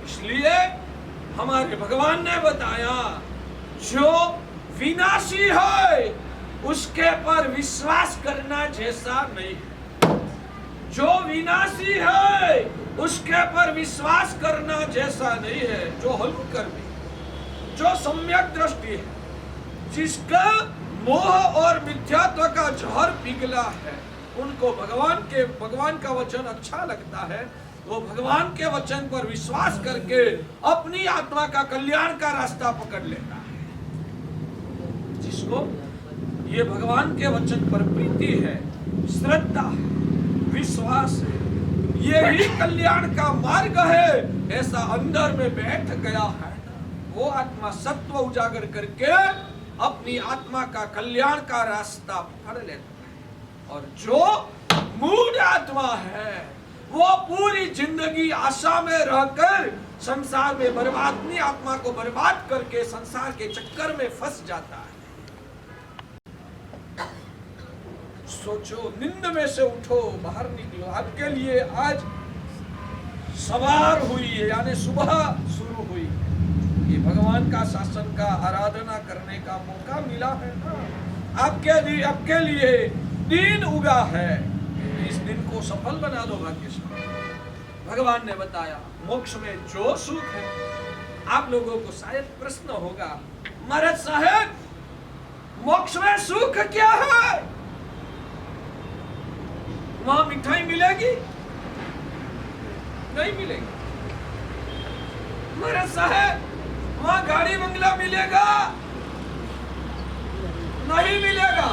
इसलिए हमारे भगवान ने बताया, जो विनाशी है उसके पर विश्वास करना जैसा नहीं है। जो विनाशी है उसके पर विश्वास करना जैसा नहीं है। जो हलुकर्मी, जो सम्यक दृष्टि है, जिसका मोह और मिथ्यात्व का जहर पिघला है, उनको भगवान का वचन अच्छा लगता है। वो भगवान के वचन पर विश्वास करके अपनी आत्मा का कल्याण का रास्ता पकड़ लेता है। जिसको ये भगवान के वचन पर प्रीति है, श्रद्धा है, विश्वास है, यही कल्याण का मार्ग है, ऐसा अंदर में बैठ गया है, वो आत्मा सत्व उजागर करके अपनी आत्मा का कल्याण का रास्ता पकड़ लेता है। और जो मूढ़ आत्मा है वो पूरी जिंदगी आशा में रहकर संसार में बर्बाद, अपनी आत्मा को बर्बाद करके संसार के चक्कर में फंस जाता है। सोचो, नींद में से उठो, बाहर निकलो। आपके लिए आज सवार हुई है, यानी सुबह शुरू हुई है। ये भगवान का शासन का आराधना करने का मौका मिला है ना। आपके लिए दिन उगा है, इस दिन को सफल बना दो भाग्यशाली। भगवान ने बताया मोक्ष में जो सुख है। आप लोगों को शायद प्रश्न होगा, महाराज साहब मोक्ष में सुख क्या है? वहां मिठाई मिलेगी? नहीं मिलेगी। महाराज साहब वहां गाड़ी बंगला मिलेगा? नहीं मिलेगा।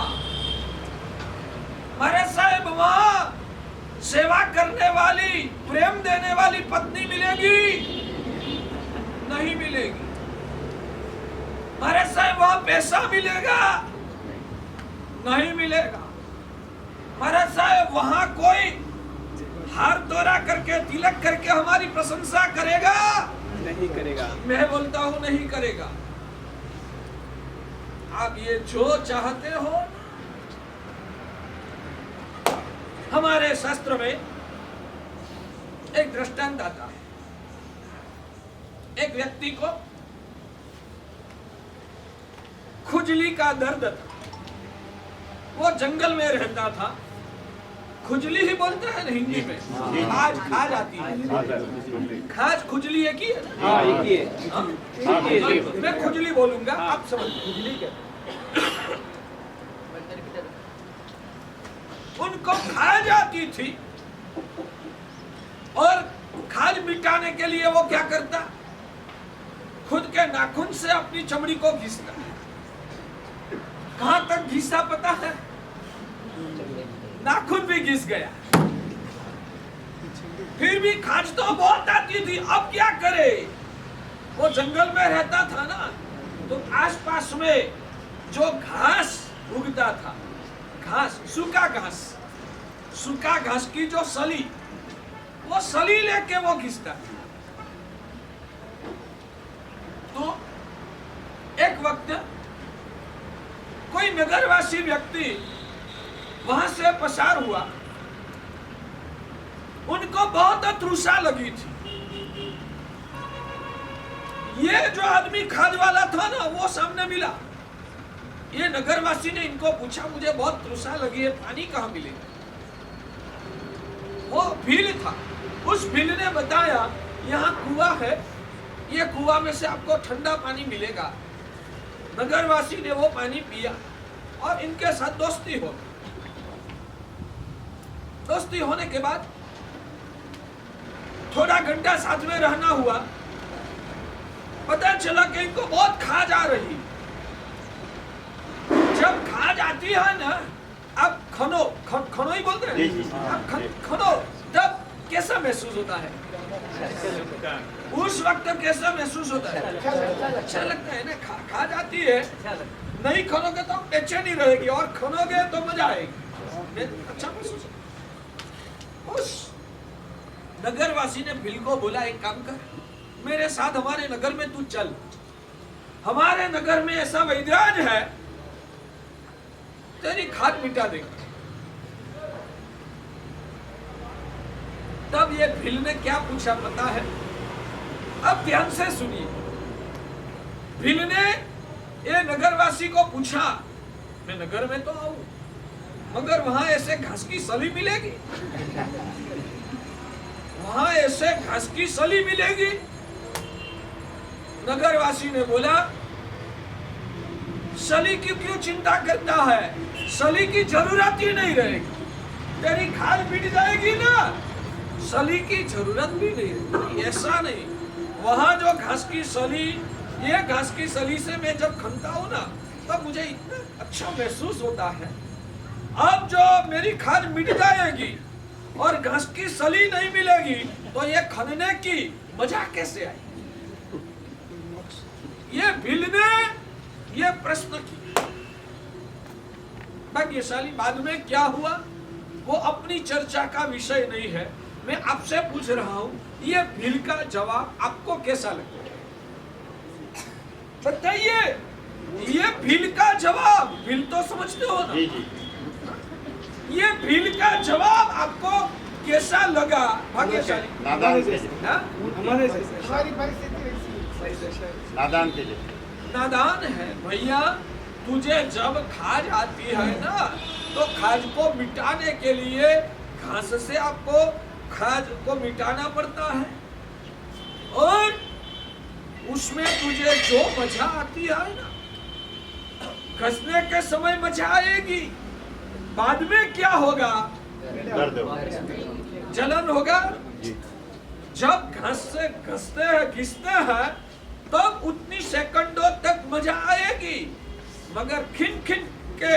प्रेम देने वाली पत्नी मिलेगी? नहीं मिलेगी। महाराज साहब वहां पैसा मिलेगा? नहीं मिलेगा। महाराज साहब वहां कोई हार तोरा करके तिलक करके हमारी प्रशंसा करेगा? नहीं करेगा। मैं बोलता हूं नहीं करेगा। आप ये जो चाहते हो, हमारे शास्त्र में एक दृष्टांत आता है। एक व्यक्ति को खुजली का दर्द था। वो जंगल में रहता था। खुजली ही बोलते हैं ना हिंदी में। खाज खाज आती है। खाज खुजली एक ही है ना? हाँ, एक ही है। हाँ? हाँ, मैं खुजली बोलूंगा, आप समझ। खुजली क्या? उनको खाज आती थी और खाज मिटाने के लिए वो क्या करता? खुद के नाखून से अपनी चमड़ी को घिसता। कहां तक घिसा पता है? नाखून भी घिस गया। फिर भी खाज तो बहुत आती थी। अब क्या करे? वो जंगल में रहता था ना, तो आसपास में जो घास उगता था, घास, सूखा घास की जो सली, वो सली लेके वो घिसता। तो एक वक्त कोई नगरवासी व्यक्ति वहां से पसार हुआ। उनको बहुत तृषा लगी थी। ये जो आदमी खाद वाला था ना, वो सामने मिला। ये नगरवासी ने इनको पूछा, मुझे बहुत तृषा लगी है, पानी कहाँ मिलेगा? वो भील था। उस भील ने बताया, यहाँ कुआं है, ये कुआं में से आपको ठंडा पानी मिलेगा। नगरवासी ने वो पानी पिया और इनके साथ दोस्ती हो गई। दोस्ती होने के बाद थोड़ा घंटा साथ में रहना हुआ। पता चला कि इनको बहुत खाज आ रही। जब खाज आती है ना, अब खनो ही बोलते हैं। अब खनो, तब कैसा महसूस होता है? उस वक्त कैसा महसूस होता है? अच्छा लगता है ना। खाज आती है, नहीं खनोगे तो बेचैनी रहेगी, और खनोगे तो मजा आएगी। अच्छा महसूस। उस नगरवासी ने भील को बोला, एक काम कर, मेरे साथ हमारे नगर में तू चल। हमारे नगर में ऐसा वैद्यराज है, तेरी खाद मिटा देगा। तब ये भील ने क्या पूछा पता है? अब ध्यान से सुनिए। भील ने ये नगरवासी को पूछा, मैं नगर में तो आऊं, मगर वहां ऐसे घास की सली मिलेगी? वहां ऐसे घास की सली मिलेगी? नगरवासी ने बोला, सली की क्यों चिंता करता है? सली की जरूरत ही नहीं रहेगी। तेरी खाद मिट जाएगी ना, सली की जरूरत भी नहीं रहेगी। ऐसा नहीं, वहां जो घास की सली, ये घास की सली से मैं जब खनता हूं ना, तब मुझे इतना अच्छा महसूस होता है। अब जो मेरी खाद मिट जाएगी और घास की सली नहीं मिलेगी, तो ये खनने की मजा कैसे आई? ये भील ने ये प्रश्न किया। भाग्यशाली बाद में क्या हुआ, वो अपनी चर्चा का विषय नहीं है। मैं आपसे पूछ रहा हूं, ये भील का जवाब आपको कैसा लगा? बताइए। ये भील का जवाब, भील तो समझते हो ना? ये भील का जवाब आपको कैसा लगा? भाग्यशाली नादान थे। हाँ? हमारे हमारी परिस्थिति ऐसी है। नादान थे। नादान है भैया। तुझे जब खाज आती है ना, तो खाज को मिटाने के लिए घास से आपको खाज को मिटाना पड़ता है, और उसमें तुझे जो मजा आती है ना, घसने के समय मजा आएगी, बाद में क्या होगा? दर्द होगा। जलन होगा। जब घास से घसते हैं, घिसते हैं, तब उतनी सेकंडों तक मजा आएगी, मगर खिन खिन के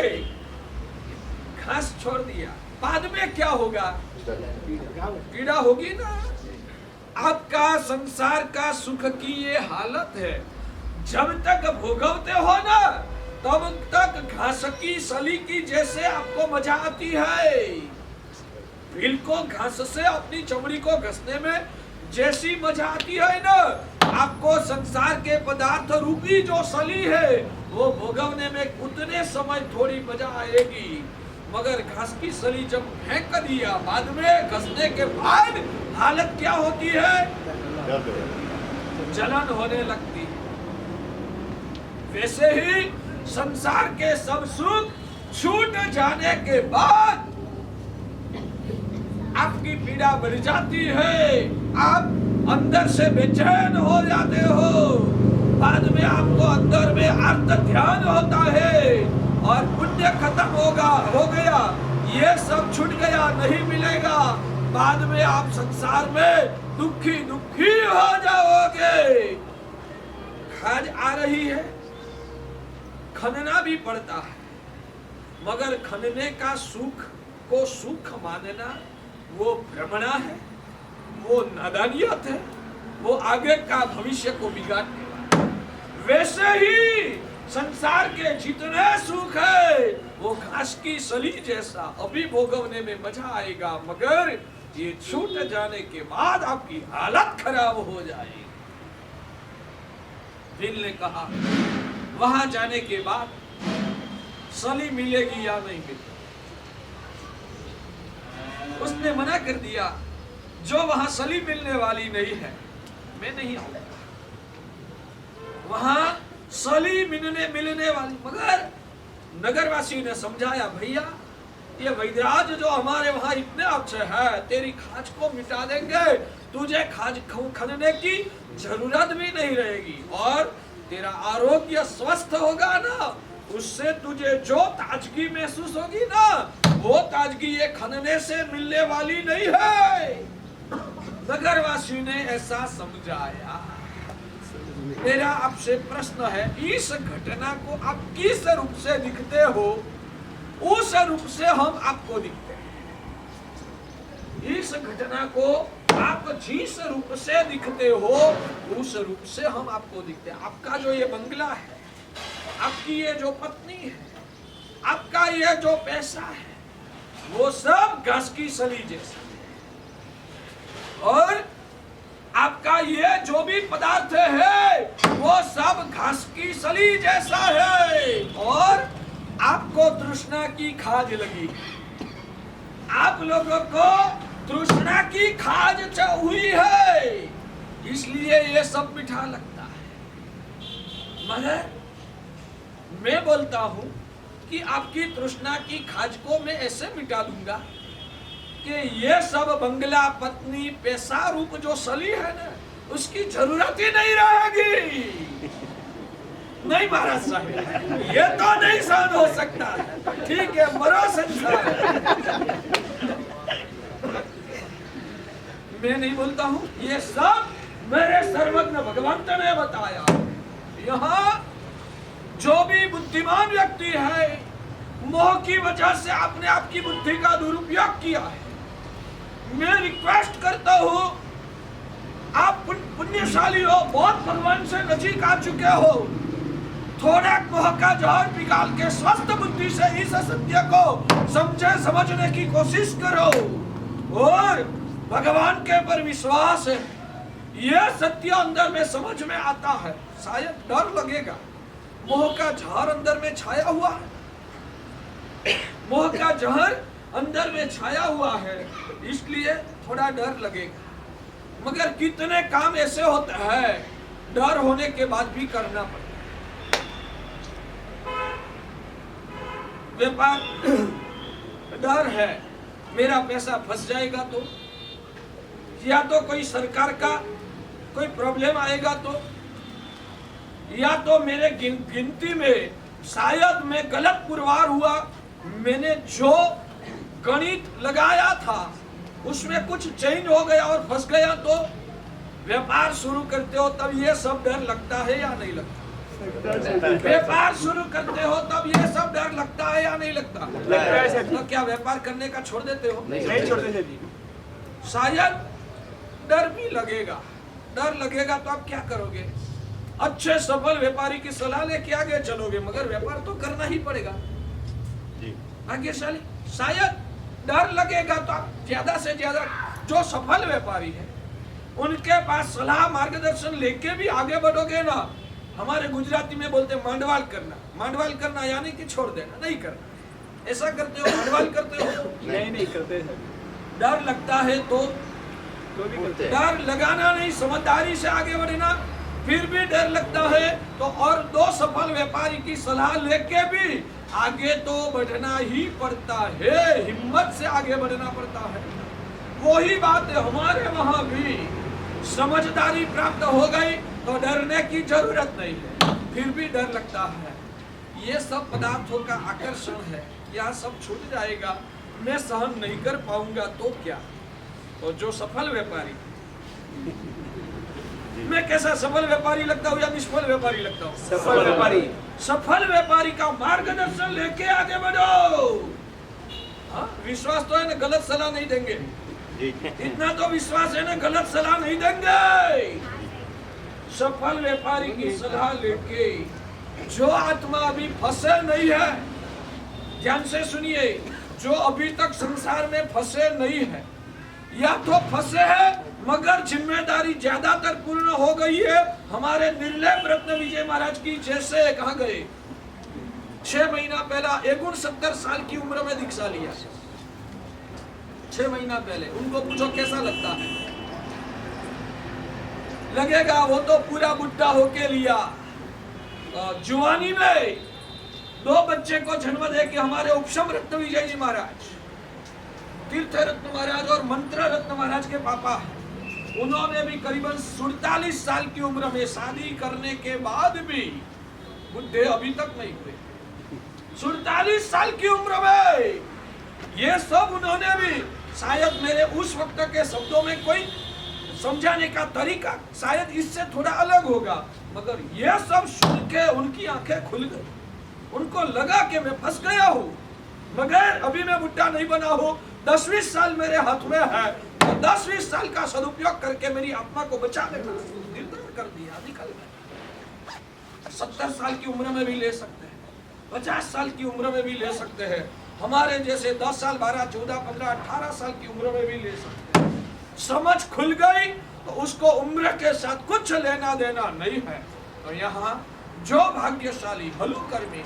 घास छोड़ दिया, बाद में क्या होगा? पीड़ा होगी ना। आपका संसार का सुख की ये हालत है, जब तक भोगवते हो ना तब तक घास की सली की जैसे आपको मजा आती है। बिल को घास से अपनी चमड़ी को घसने में जैसी मजा आती है ना, आपको संसार के पदार्थ रूपी जो सली है वो भोगवने में उतने समय थोड़ी मजा आएगी, मगर घास की सली जब फेंक दिया बाद में घसने के बाद हालत क्या होती है? जलन होने लगती है। वैसे ही संसार के सब सुख छूट जाने के बाद आपकी पीड़ा बढ़ जाती है, आप अंदर से बेचैन हो जाते हो, बाद में आपको अंदर में अर्थ ध्यान होता है और पुण्य खत्म हो गया, ये सब छूट गया, नहीं मिलेगा, बाद में आप संसार में दुखी हो जाओगे। खाज आ रही है, खनना भी पड़ता है, मगर खनने का सुख को सुख मानना वो भ्रमणा है, वो नादानियत है, वो आगे का भविष्य को बिगाड़ने वाला। वैसे ही संसार के जितने सुख है वो घास की सली जैसा अभी भोगवने में मजा आएगा, मगर ये छूट जाने के बाद आपकी हालत खराब हो जाएगी। दिल ने कहा वहां जाने के बाद सली मिलेगी या नहीं मिलेगी? उसने मना कर दिया, जो वहां सली मिलने वाली नहीं है मैं नहीं आऊंगा, वहां सली मिलने वाली। मगर नगरवासियों ने समझाया, भैया ये वैद्यराज जो हमारे वहां इतने अच्छे हैं, तेरी खाज को मिटा देंगे, तुझे खाज खनने की जरूरत भी नहीं रहेगी और तेरा आरोग्य स्वस्थ होगा ना, उससे तुझे जो ताजगी महसूस होगी ना, वो ताजगी ये खनने से मिलने वाली नहीं है। नगरवासियों ने ऐसा समझाया। मेरा आपसे प्रश्न है, इस घटना को आप किस रूप से दिखते हो, उस रूप से हम आपको दिखते हैं। इस घटना को आप जिस रूप से दिखते हो उस रूप से हम आपको दिखते हैं। आपका जो ये बंगला है, आपकी ये जो पत्नी है, आपका ये जो पैसा है, वो सब घास की सली जैसा है और आपका ये जो भी पदार्थ है वो सब घास की सली जैसा है और आपको तृष्णा की खाज लगी। आप लोगों को तृष्णा की खाज हुई है, इसलिए ये सब मीठा लगता है। मगर मैं बोलता हूं कि आपकी तृष्णा की खाज को मैं ऐसे मिटा दूंगा कि ये सब बंगला, पत्नी, पैसा रूप जो सली है ना, उसकी जरूरत ही नहीं रहेगी। नहीं महाराज साहब, ये तो नहीं सहन हो सकता। ठीक है, मरो संसार। मैं नहीं बोलता हूँ, ये सब मेरे सर्वज्ञ भगवंत ने बताया। यहाँ जो भी बुद्धिमान व्यक्ति है, मोह की वजह से आपने आपकी बुद्धि का दुरुपयोग किया है। मैं रिक्वेस्ट करता हूँ, आप पुण्यशाली हो, बहुत भगवान से नजीक आ चुके हो, थोड़ा मोह का जहर पिघाल के स्वस्थ बुद्धि से इस सत्य को समझने की कोशिश करो और भगवान के पर विश्वास है। यह सत्य अंदर में समझ में आता है, शायद डर लगेगा, मोह का जहर अंदर में छाया हुआ है, मोह का जहर अंदर में छाया हुआ है, इसलिए थोड़ा डर लगेगा। मगर कितने काम ऐसे होते हैं डर होने के बाद भी करना पड़ता है। व्यापार डर है, मेरा पैसा फंस जाएगा तो, या तो कोई सरकार का कोई प्रॉब्लम आएगा तो, या तो मेरे गिनती में शायद मैं गलत पुरवार हुआ, मैंने जो गणित लगाया था उसमें कुछ चेंज हो गया और फंस गया तो। व्यापार शुरू करते हो तब ये सब डर लगता है या नहीं लगता? व्यापार शुरू करते हो तब ये सब डर लगता है या नहीं लगता? लगता है सर जी। तो क्या व्यापार करने का छोड़ देते हो? नहीं छोड़ते सर जी। शायद डर भी लगेगा। डर लगेगा तो आप क्या करोगे? अच्छे सफल व्यापारी की सलाह लेके आगे चलोगे, मगर व्यापार तो करना ही पड़ेगा। जी। भाग्यशाली शायद डर लगेगा तो आप ज्यादा से ज्यादा जो सफल व्यापारी है उनके पास सलाह मार्गदर्शन लेके भी आगे बढ़ोगे ना। हमारे गुजराती में बोलते मांडवाल करना। मांडवाल करना यानी कि छोड़ देना, नहीं करना। ऐसा करते हो? मांडवाल करते हो? नहीं करते सर। डर लगता है तो भी करते डर लगाना नहीं, समझदारी से आगे बढ़ना। फिर भी डर लगता है तो और दो सफल व्यापारी की सलाह लेके भी आगे तो बढ़ना ही पड़ता है, हिम्मत से आगे बढ़ना पड़ता है। वही बात है हमारे वहां भी। समझदारी प्राप्त हो गई तो डरने की जरूरत नहीं है, फिर भी डर लगता है। ये सब पदार्थों का आकर्षण है, यह सब छूट जाएगा, मैं सहन नहीं कर पाऊंगा तो क्या? तो जो सफल व्यापारी, मैं कैसा सफल व्यापारी लगता हूँ या निष्फल व्यापारी लगता हूँ? सफल व्यापारी। सफल व्यापारी का मार्गदर्शन लेके आगे बढ़ो। हाँ, विश्वास तो है ना, गलत सलाह नहीं देंगे। जी। इतना तो विश्वास है ना, गलत सलाह नहीं देंगे। सफल व्यापारी की सलाह लेके जो आत्मा अभी फंसे नहीं है, ध्यान से सुनिए, जो अभी तक संसार में फंसे नहीं है या तो फंसे हैं मगर जिम्मेदारी ज्यादातर पूर्ण हो गई है। हमारे निर्लेप रत्न विजय महाराज की जैसे कहाँ गए, 6 महीना पहला 69 साल की उम्र में दीक्षा लिया। 6 महीना पहले उनको पूछो कैसा लगता है? लगेगा वो तो पूरा बुढ़ा होके लिया। जुवानी में 2 बच्चे को जन्म दे के हमारे उपशम रत्न विजय जी महाराज, तीर्थ रत्न महाराज और मंत्र रत्न महाराज के पापा, उन्होंने भी करीबन 47 साल की उम्र में शादी करने के बाद भी बुढ़े अभी तक नहीं हुए। 47 साल की उम्र में ये सब उन्होंने भी, शायद मेरे उस वक्त के शब्दों में कोई समझाने का तरीका शायद इससे थोड़ा अलग होगा, मगर ये सब सुन के उनकी आंखें खुल गई। उनको लगा कि मैं फंस गया हूँ, मगर अभी मैं बुढ़ा नहीं बना हूँ। 10-20 साल मेरे हाथ में है, तो 10-20 साल का सदुपयोग करके मेरी आत्मा को बचा लेना। निर्धारण कर दिया, निकल गए। 70 साल की उम्र में भी ले सकते हैं, 50 साल की उम्र में भी ले सकते हैं, हमारे जैसे 10 साल 12, 14, 15, 18 साल की उम्र में भी ले सकते हैं। समझ खुल गई तो उसको उम्र के साथ कुछ लेना देना नहीं है। तो यहाँ जो भाग्यशाली हलुकर्मी,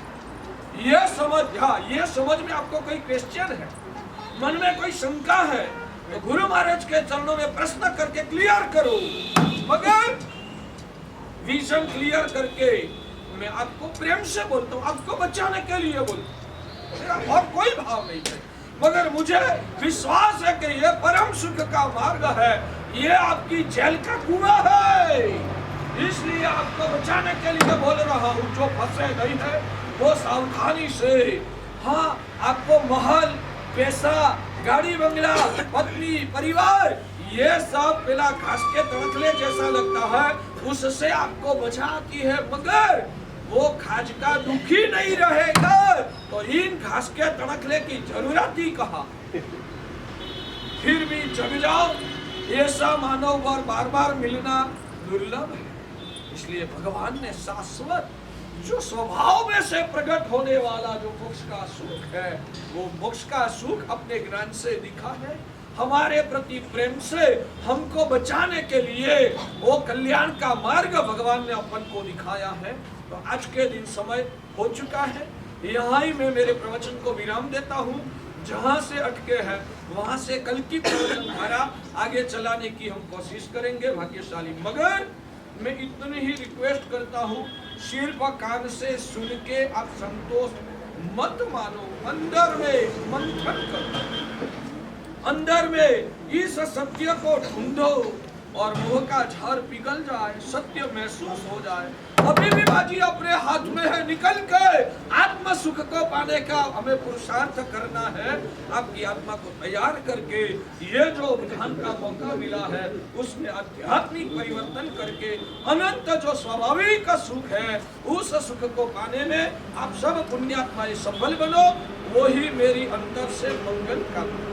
ये समझ, हाँ ये समझ में आपको कोई क्वेश्चन है, मन में कोई शंका है, तो गुरु महाराज के चरणों में प्रश्न करके क्लियर करो। मगर विजन क्लियर करके मैं आपको प्रेम से बोलता हूँ, आपको बचाने के लिए बोलता हूँ, मेरा और कोई भाव नहीं है, मगर मुझे विश्वास है कि ये परम सुख का मार्ग है, ये आपकी जेल का कुआं है, इसलिए आपको बचाने के लिए बोल रहा हूँ। जो फंसे नहीं है वो सावधानी से, हाँ आपको महल, पैसा, गाड़ी बंगला, पत्नी, परिवार, ये सब पहला घास के तड़कले जैसा लगता है, उससे आपको बचाती है, मगर वो घास का दुखी नहीं रहेगा तो इन घास के तड़कले की जरूरत ही कहा। फिर भी जग जाओ, ऐसा मानव और बार बार मिलना दुर्लभ है। इसलिए भगवान ने शाश्वत जो स्वभाव में से प्रकट होने वाला जो मोक्ष का सुख है, वो मोक्ष का सुख अपने ज्ञान से दिखा है। हमारे प्रति प्रेम से हमको बचाने के लिए वो कल्याण का मार्ग भगवान ने अपन को दिखाया है। तो आज के दिन समय हो चुका है, यहाँ ही मैं मेरे प्रवचन को विराम देता हूँ। जहाँ से अटके हैं वहाँ से कल की प्रवचन धारा आगे चलाने की हम कोशिश करेंगे, भाग्यशाली। मगर मैं इतनी ही रिक्वेस्ट करता हूँ, सिर्फ कान से सुन के आप संतोष मत मानो, अंदर में मंथन करो, अंदर में इस सत्य को ढूंढो, और मोह का झाड़ पिघल जाए, सत्य महसूस हो जाए। अभी भी बाजी अपने हाथ में है, निकल के आत्म सुख को पाने का हमें पुरुषार्थ करना है। आपकी आत्मा को तैयार करके ये जो उद्धान का मौका मिला है उसमें आध्यात्मिक परिवर्तन करके अनंत जो स्वाभाविक सुख है उस सुख को पाने में आप सब पुण्यात्माएं सफल बनो। वो ही मेरी अंदर से मंगल कामना।